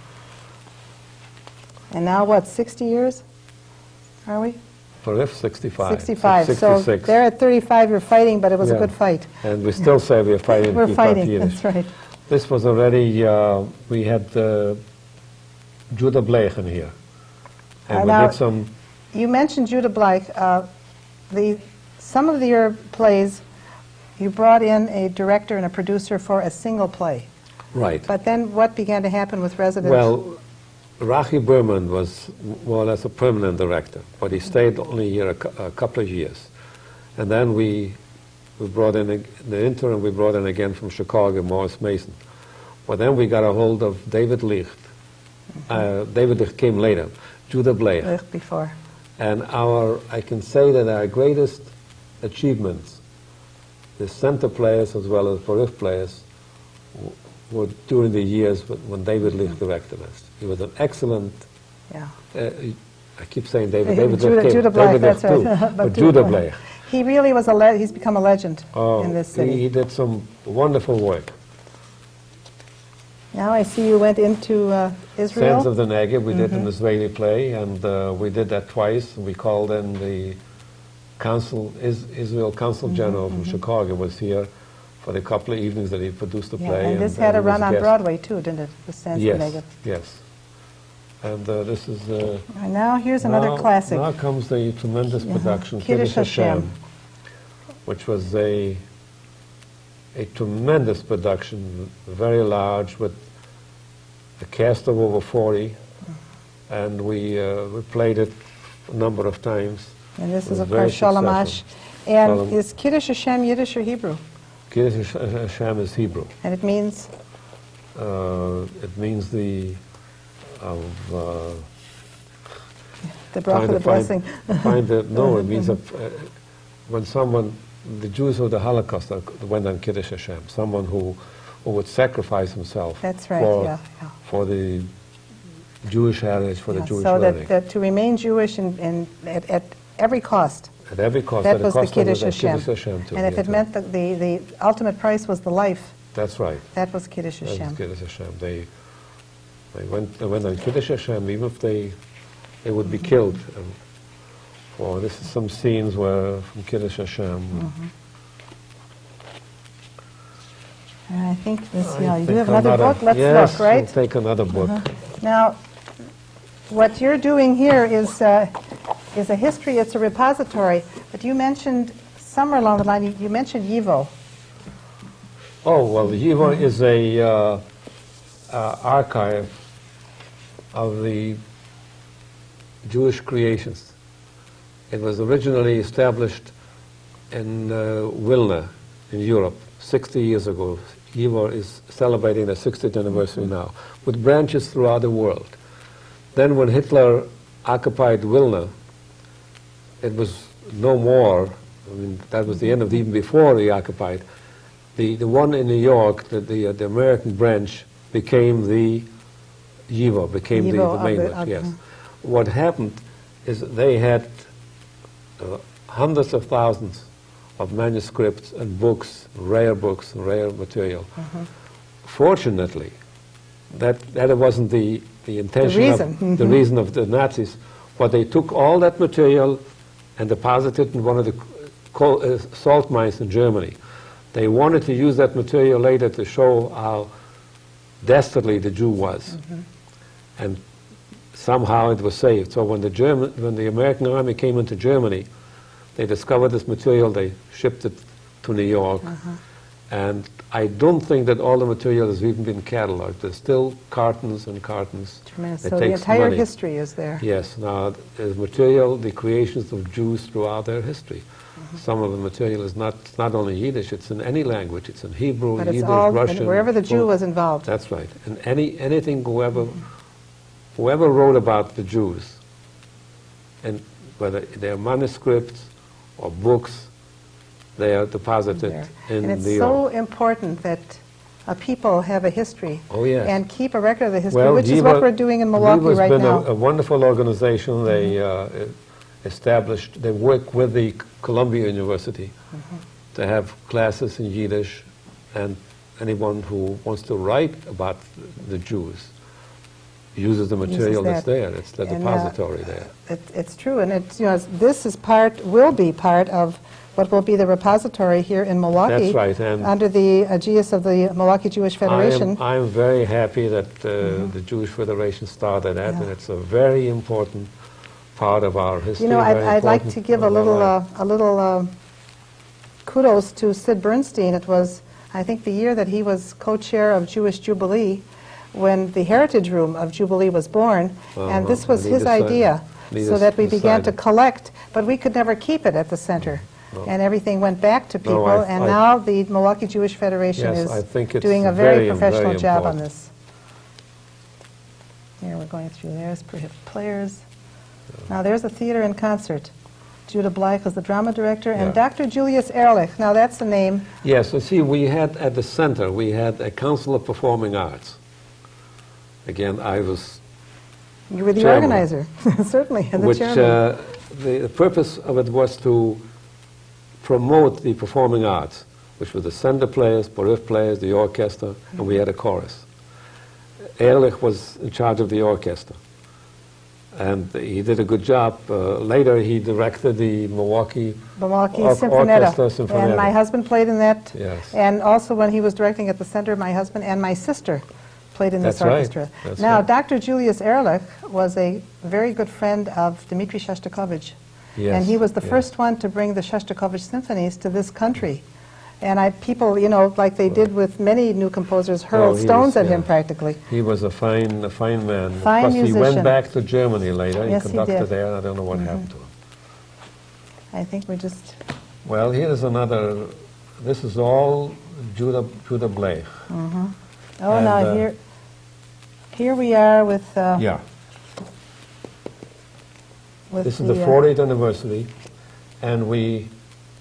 S2: And now what, 60 years? Are we?
S3: Perhift 65.
S2: 65. So
S3: 66.
S2: they're at 35, you're fighting, but it was a
S3: Yeah.
S2: good fight.
S3: And we still say we're fighting to
S2: We're
S3: keep up
S2: fighting,
S3: Yiddish.
S2: that's right.
S3: This was already, we had Judah Bleich in here. And we
S2: now-
S3: did some,
S2: You mentioned Judah Bleich. Some of your plays, you brought in a director and a producer for a single play.
S3: right.
S2: But then what began to happen with residents?
S3: Well, Rachi Berman was more or less a permanent director, but he stayed only here a couple of years. And then we brought in, the interim we brought in again from Chicago, Morris Mason. But then we got a hold of David Licht. David Licht came later, Judah Bleich.
S2: Before.
S3: And I can say that our greatest achievements, the center players as well as Perhift players, during the years when David Leach directed us. He was an excellent,
S2: Yeah.
S3: I keep saying David
S2: Judah,
S3: Leach,
S2: Judah Black,
S3: David
S2: that's
S3: Leach too,
S2: right.
S3: but Judah Black.
S2: He really was he's become a legend in this city.
S3: He did some wonderful work.
S2: Now I see you went into Israel.
S3: Sands of the Negev, we did an Israeli play, and we did that twice. We called in the Israel Consul General from Chicago was here for the couple of evenings that he produced the
S2: Yeah,
S3: play.
S2: and this had a
S3: he was
S2: run on
S3: guest.
S2: Broadway too, didn't it? The Sands of the
S3: Yes,
S2: Negev.
S3: yes. And this is...
S2: And now here's another classic.
S3: Now comes the tremendous production,
S2: Kiddush Hashem,
S3: which was a tremendous production, very large, with a cast of over 40, and we played it a number of times.
S2: And this
S3: It
S2: is,
S3: was
S2: of
S3: very
S2: course, Shalamash.
S3: successful.
S2: And
S3: Shalom.
S2: is Kiddush Hashem Yiddish or Hebrew?
S3: Kiddush Hashem is Hebrew.
S2: And it means?
S3: It means the
S2: The bracha, the blessing.
S3: No, it means that when the Jews of the Holocaust went on Kiddush Hashem, someone who would sacrifice himself.
S2: That's right,
S3: for,
S2: yeah.
S3: for the Jewish heritage, for the Jewish
S2: so
S3: learning.
S2: that to remain Jewish at every cost.
S3: At every cost.
S2: That
S3: at
S2: was the
S3: cost of
S2: Kiddush
S3: the
S2: Hashem.
S3: Kiddush Hashem too,
S2: And if
S3: yeah,
S2: it
S3: too.
S2: meant that the ultimate price was the life,
S3: That's right.
S2: that was Kiddush
S3: That was
S2: Hashem.
S3: Kiddush Hashem. They went on Kiddush Hashem, even if they would be killed. And this is some scenes where from Kiddush Hashem.
S2: And I think this,
S3: I
S2: you
S3: think
S2: have another book? Let's
S3: yes,
S2: look, right?
S3: We'll take another book.
S2: Now, what you're doing here is a history, it's a repository, but you mentioned somewhere along the line, you mentioned YIVO.
S3: Oh, well, the YIVO is a archive of the Jewish creations. It was originally established in Vilna, in Europe, 60 years ago. YIVO is celebrating their 60th anniversary now, with branches throughout the world. Then when Hitler occupied Vilna, it was no more. I mean, that was the end of even before he occupied. The one in New York, the American branch, became the YIVO, became the main one, yes. What happened is they had hundreds of thousands of manuscripts and books, rare material. Fortunately, that wasn't the intention, the reason of the Nazis. But they took all that material and deposited in one of the salt mines in Germany. They wanted to use that material later to show how dastardly the Jew was. And somehow it was saved. So when the American army came into Germany, they discovered this material, they shipped it to New York. And I don't think that all the material has even been cataloged. There's still cartons and cartons.
S2: Tremendous.
S3: It
S2: So the
S3: takes
S2: entire
S3: money.
S2: history is there.
S3: Yes. Now, there's material, the creations of Jews throughout their history. Some of the material is not only Yiddish, it's in any language. It's in Hebrew,
S2: But it's
S3: Yiddish,
S2: all,
S3: Russian.
S2: and wherever the Jew was involved.
S3: That's right. And anything, whoever wrote about the Jews, and whether they're manuscripts or books, they are deposited
S2: There.
S3: in
S2: And it's
S3: New
S2: so
S3: York.
S2: important that a people have a history.
S3: Oh, yes.
S2: And keep a record of the history,
S3: Well,
S2: which is what
S3: YIVO
S2: we're doing in Milwaukee
S3: YIVO's
S2: right
S3: been
S2: now.
S3: a wonderful organization. They established, they work with the Columbia University to have classes in Yiddish, and anyone who wants to write about the Jews uses the material that's
S2: that.
S3: there. It's the
S2: And,
S3: depository there.
S2: It's true, and this is will be part of what will be the repository here in Milwaukee.
S3: That's right, and
S2: under the aegis of the Milwaukee Jewish Federation.
S3: I am very happy that the Jewish Federation started that, and it's a very important part of our history.
S2: I'd like to give a little kudos to Sid Bernstein. It was, I think, the year that he was co-chair of Jewish Jubilee, when the Heritage Room of Jubilee was born, and this was
S3: And he
S2: his idea, so that we began to
S3: decided.
S2: collect, but we could never keep it at the center. And everything went back to people, and now the Milwaukee Jewish Federation
S3: Yes, I
S2: is
S3: think it's
S2: doing a very
S3: very,
S2: professional
S3: very
S2: job on
S3: important.
S2: this. Here we're going through, there's Perhift players. Now there's a theater and concert. Judah Blythe was the drama director, and
S3: Yeah.
S2: Dr. Julius Ehrlich. Now that's a name.
S3: Yes, so see, we had at the center, we had a Council of Performing Arts. Again, I was,
S2: You were the
S3: Chairman.
S2: organizer, certainly, and the
S3: which
S2: chairman.
S3: the purpose of it was to promote the performing arts, which were the center players, Perhift players, the orchestra, and we had a chorus. Ehrlich was in charge of the orchestra, and he did a good job. Later, he directed the Milwaukee Orchestra
S2: Sinfonetta.
S3: Sinfonetta.
S2: And my husband played in that.
S3: Yes.
S2: And also when he was directing at the center, my husband and my sister played in this
S3: That's right.
S2: orchestra.
S3: That's
S2: now,
S3: right.
S2: Dr. Julius Ehrlich was a very good friend of Dmitri Shostakovich.
S3: Yes,
S2: And he was the
S3: yes.
S2: first one to bring the Shostakovich symphonies to this country. And people, you know, like they did with many new composers, hurled
S3: he
S2: stones
S3: was,
S2: at him
S3: yeah.
S2: practically.
S3: He was a fine man.
S2: Fine
S3: Plus, he
S2: musician.
S3: went back to Germany later.
S2: Yes,
S3: he
S2: he
S3: conducted
S2: did.
S3: there, and I don't know what happened to him.
S2: I think we're just...
S3: Well, here's another. This is all Judah Blythe.
S2: Oh,
S3: And,
S2: now here we are with...
S3: Yeah.
S2: with
S3: This is the 40th anniversary, and we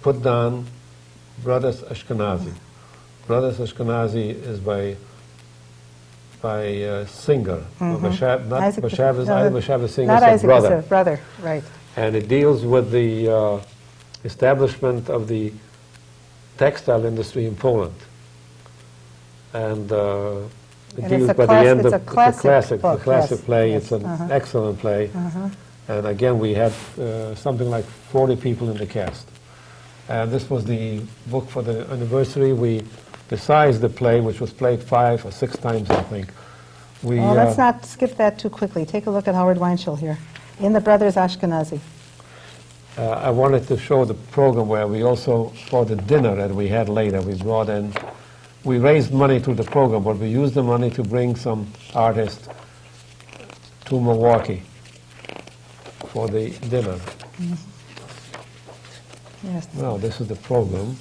S3: put down Brothers Ashkenazi. Brothers Ashkenazi is by singer, Bashav, not
S2: Isaac
S3: Bashav, Bashav is singer,
S2: not
S3: said
S2: Isaac
S3: brother.
S2: Bashev, brother, right.
S3: And it deals with the establishment of the textile industry in Poland. And it
S2: And
S3: deals
S2: it's a
S3: by the end
S2: it's
S3: of
S2: a classic book,
S3: it's a classic
S2: yes,
S3: play.
S2: yes,
S3: It's an excellent play. And again, we had something like 40 people in the cast. And this was the book for the anniversary. We, besides the play, which was played 5 or 6 times, I think, we...
S2: Well, let's not skip that too quickly. Take a look at Howard Weinshel here, in the Brothers Ashkenazi.
S3: I wanted to show the program where we also, for the dinner that we had later, we brought in, we raised money through the program, but we used the money to bring some artists to Milwaukee for the dinner.
S2: Yes.
S3: Well, this is the program.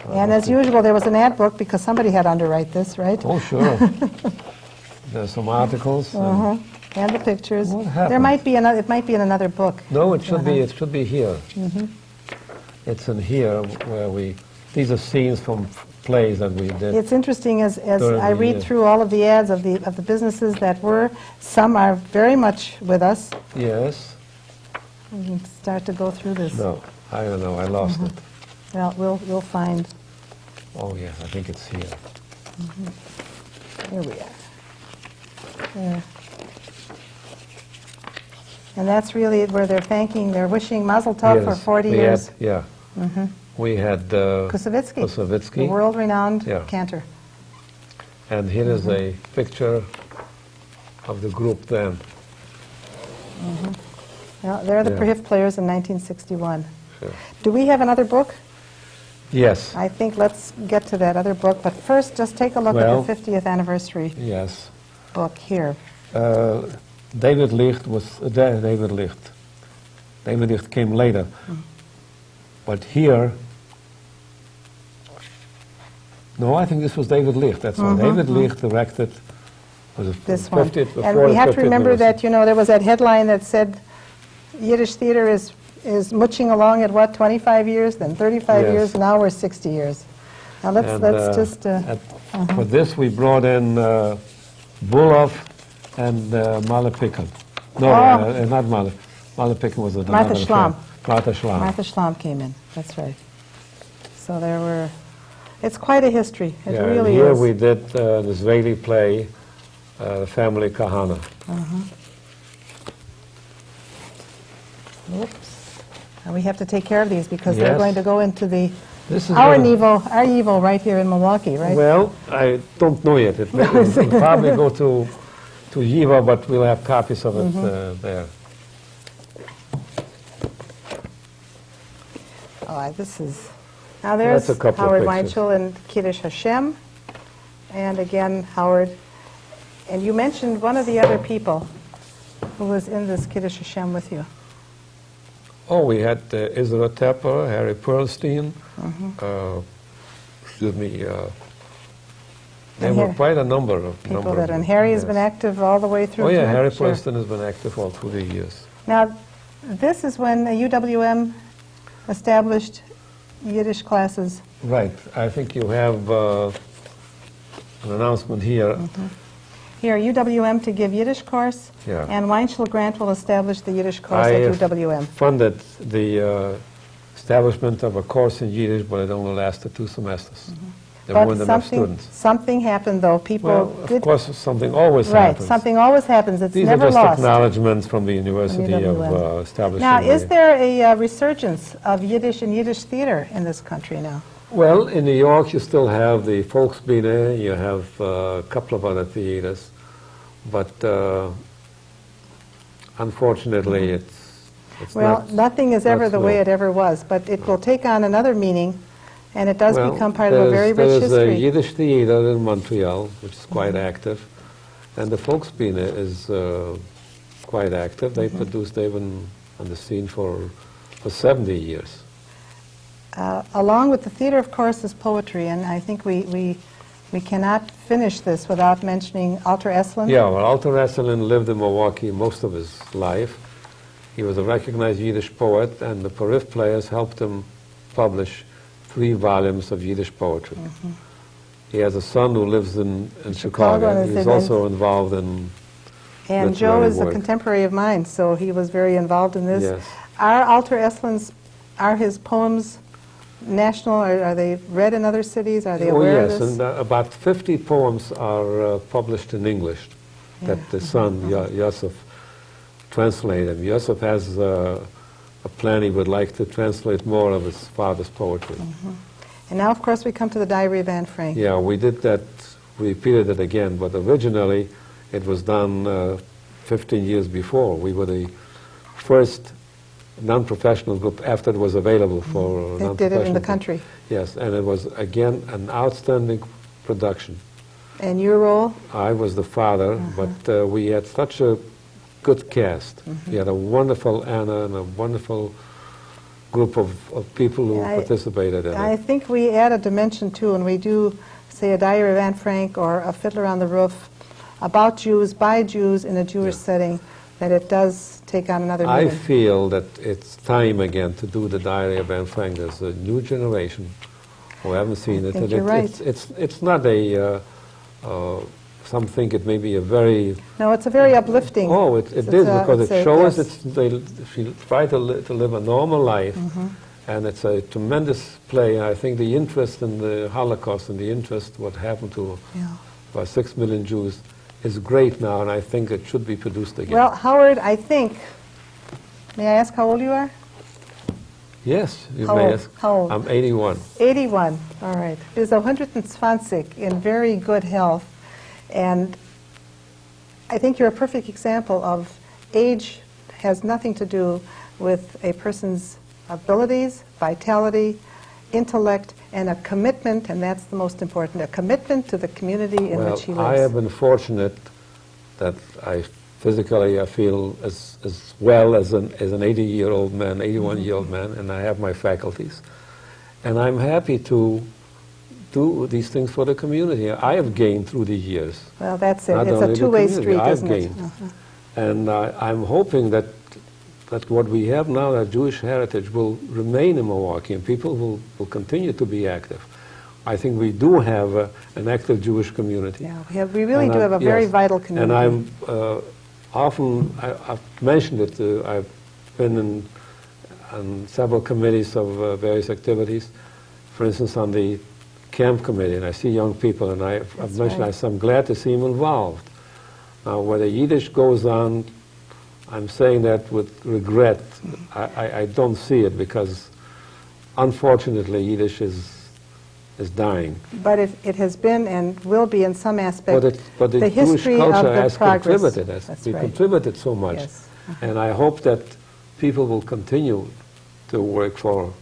S2: And as usual, there was an ad book because somebody had to underwrite this, right?
S3: Oh, sure. There's some articles. And
S2: And the pictures.
S3: What
S2: There
S3: happened?
S2: might be another. It might be in another book.
S3: no, it should be. It should be here. It's in here where we. These are scenes from plays that we did.
S2: It's interesting as
S3: During
S2: I
S3: the
S2: read
S3: year.
S2: through all of the ads of the businesses that were. Some are very much with us.
S3: Yes.
S2: We can start to go through this.
S3: No, I don't know. I lost it.
S2: Well, we'll find.
S3: Oh yes, I think it's here.
S2: Here we are. There. And that's really where they're wishing Mazel Tov for
S3: Yes,
S2: 40
S3: we
S2: years.
S3: Had, yeah. We had
S2: Kusevitsky,
S3: Kusevitsky.
S2: the world-renowned
S3: Yeah.
S2: cantor.
S3: And here is a picture of the group then.
S2: Well, they're the
S3: Yeah.
S2: Perhift players in 1961.
S3: Sure.
S2: Do we have another book?
S3: Yes.
S2: I think let's get to that other book. But first, just take a look
S3: Well-
S2: at the 50th anniversary
S3: Yes.
S2: book here.
S3: David Licht was David Licht. David Licht came later, but here. No, I think this was David Licht. That's all. David Licht directed. Was it
S2: This one.
S3: 50th, the
S2: And we have to
S3: 50th
S2: remember
S3: anniversary.
S2: that, there was that headline that said Yiddish theater is mooching along at what, 25 years, then 35
S3: Yes.
S2: years, now we're 60 years. Now let's
S3: And,
S2: just,
S3: For this, we brought in Bulov and Malapikan. No,
S2: Oh.
S3: not Malapikan was another
S2: Martha Schlamm.
S3: Martha Schlamm.
S2: Martha Schlamm came in, that's right. So there were, it's quite a history, it
S3: Yeah,
S2: really
S3: and here
S2: is.
S3: we did an Israeli play, The Family Kahana.
S2: Oops. And we have to take care of these because they're
S3: Yes.
S2: going to go into
S3: This is
S2: our
S3: gonna-
S2: Evo right here in Milwaukee, right?
S3: Well, I don't know yet. It will probably go to Yiva, but we'll have copies of it there.
S2: Oh, now there's
S3: That's a couple of
S2: Howard
S3: pictures.
S2: Weinshel and Kiddush Hashem, and again, Howard. And you mentioned one of the other people who was in this Kiddush Hashem with you.
S3: Oh, we had Israel Tepper, Harry Perlstein. Excuse me. There
S2: And
S3: were
S2: here-
S3: quite a number of
S2: People that, and Harry has been active all the way through.
S3: Oh yeah,
S2: too?
S3: Harry
S2: Sure.
S3: Perlstein has been active all through the years.
S2: Now, This is when the UWM established Yiddish classes.
S3: Right. I think you have an announcement here.
S2: Here, UWM to give Yiddish course,
S3: Yeah.
S2: and Weinshel Grant will establish the Yiddish course
S3: I
S2: at UWM.
S3: funded the establishment of a course in Yiddish, but it only lasted 2 semesters. There weren't enough students.
S2: something happened, though. People
S3: Well, of
S2: did...
S3: course, something always
S2: Right,
S3: happens.
S2: something always happens. It's
S3: These are
S2: never
S3: just
S2: lost.
S3: acknowledgments from the University of
S2: UWM.
S3: establishing.
S2: Now, is
S3: the-
S2: there a resurgence of Yiddish and Yiddish theater in this country now?
S3: Well, in New York, you still have the Volksbühne, you have a couple of other theaters, but unfortunately, it's
S2: Well,
S3: not.
S2: nothing is ever
S3: not
S2: the way
S3: slow.
S2: it ever was, but it will take on another meaning, and it does
S3: Well,
S2: become part of a very rich
S3: There's a
S2: history.
S3: Yiddish theater in Montreal, which is quite active, and the Volksbühne is quite active. They've been on the scene for 70 years.
S2: Along with the theater, of course, is poetry, and I think we cannot finish this without mentioning Alter Esslin.
S3: Yeah, well, Alter Esslin lived in Milwaukee most of his life. He was a recognized Yiddish poet, and the Perhift players helped him publish 3 volumes of Yiddish poetry. He has a son who lives in
S2: Chicago,
S3: Chicago.
S2: and
S3: He's
S2: then-
S3: also involved in
S2: And Joe
S3: literary
S2: is a
S3: work.
S2: contemporary of mine, so he was very involved in this.
S3: Yes.
S2: Are Alter Esslin's, are his poems national, or are they read in other cities? Are they
S3: Oh,
S2: aware
S3: yes,
S2: of this?
S3: and about 50 poems are published in English that the son, Yosef, translated. Yosef has a plan. He would like to translate more of his father's poetry.
S2: And now, of course, we come to the Diary of Anne Frank.
S3: Yeah, we did that, we repeated it again, but originally it was done 15 years before. We were the first non-professional group after it was available for
S2: They
S3: non-professional.
S2: did it in the
S3: group.
S2: country.
S3: Yes, and it was, again, an outstanding production.
S2: And your role?
S3: I was the father, but we had such a good cast. We had a wonderful Anna and a wonderful group of people who
S2: I-
S3: participated in
S2: I
S3: it.
S2: think we add a dimension, too, when we do, say, a Diary of Anne Frank or a Fiddler on the Roof about Jews, by Jews, in a Jewish setting, that it does take on another
S3: I
S2: meaning.
S3: feel that it's time again to do the Diary of Anne Frank. There's a new generation who haven't seen it.
S2: think
S3: and
S2: you're right.
S3: It's not a, some think it may be a very,
S2: No, it's a very uplifting.
S3: oh, it
S2: It's
S3: is,
S2: a-
S3: because
S2: it's
S3: it
S2: a-
S3: shows
S2: yes.
S3: she tried to live a normal life, and it's a tremendous play. I think the interest in the Holocaust and the interest what happened to
S2: Yeah.
S3: about 6 million Jews is great now, and I think it should be produced again.
S2: Well, Howard, I think, may I ask how old you are?
S3: Yes, you
S2: How
S3: may
S2: old?
S3: ask.
S2: How old?
S3: I'm 81.
S2: 81, all right. Is 120 in very good health, and I think you're a perfect example of age has nothing to do with a person's abilities, vitality, intellect, and a commitment, and that's the most important, a commitment to the community in which he
S3: Well,
S2: lives.
S3: I have been fortunate that I physically I feel as well as an 80-year-old man, 81-year-old man, and I have my faculties. And I'm happy to do these things for the community. I have gained through the years.
S2: Well, that's it.
S3: Not
S2: It's
S3: only
S2: a
S3: the
S2: two-way
S3: community,
S2: street,
S3: I've
S2: isn't it?
S3: gained. And I'm hoping that what we have now, that Jewish heritage, will remain in Milwaukee, and people will continue to be active. I think we do have an active Jewish community.
S2: Yeah, we really
S3: And
S2: do have a very
S3: yes.
S2: vital community.
S3: And I'm often, I've mentioned it, I've been on several committees of various activities. For instance, on the camp committee, and I see young people, and I've mentioned,
S2: right.
S3: I'm glad to see them involved. Now, whether Yiddish goes on, I'm saying that with regret. I don't see it, because unfortunately Yiddish is dying.
S2: But it has been and will be in some aspect
S3: But the
S2: the
S3: Jewish
S2: history of
S3: culture
S2: the
S3: has
S2: progress.
S3: contributed.
S2: That's
S3: We
S2: right.
S3: contributed so much.
S2: Yes.
S3: And I hope that people will continue to work for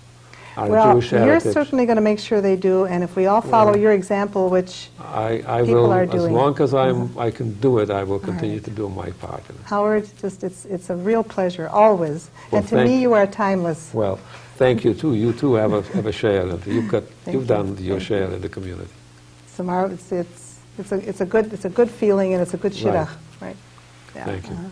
S3: our
S2: Well,
S3: Jewish
S2: you're
S3: heritage.
S2: certainly going to make sure they do, and if we all follow your example, which
S3: I
S2: people
S3: will,
S2: are
S3: as
S2: doing.
S3: long as I can do it, I will continue to do my part in it.
S2: Howard, it's a real pleasure, always.
S3: Well,
S2: And to
S3: thank
S2: me,
S3: you.
S2: you are timeless.
S3: Well, thank you too. You too have a share in it. You've
S2: you.
S3: done your share in the community.
S2: It's a good feeling, and it's a good shidduch, right? Yeah.
S3: Thank you.
S2: Uh-huh.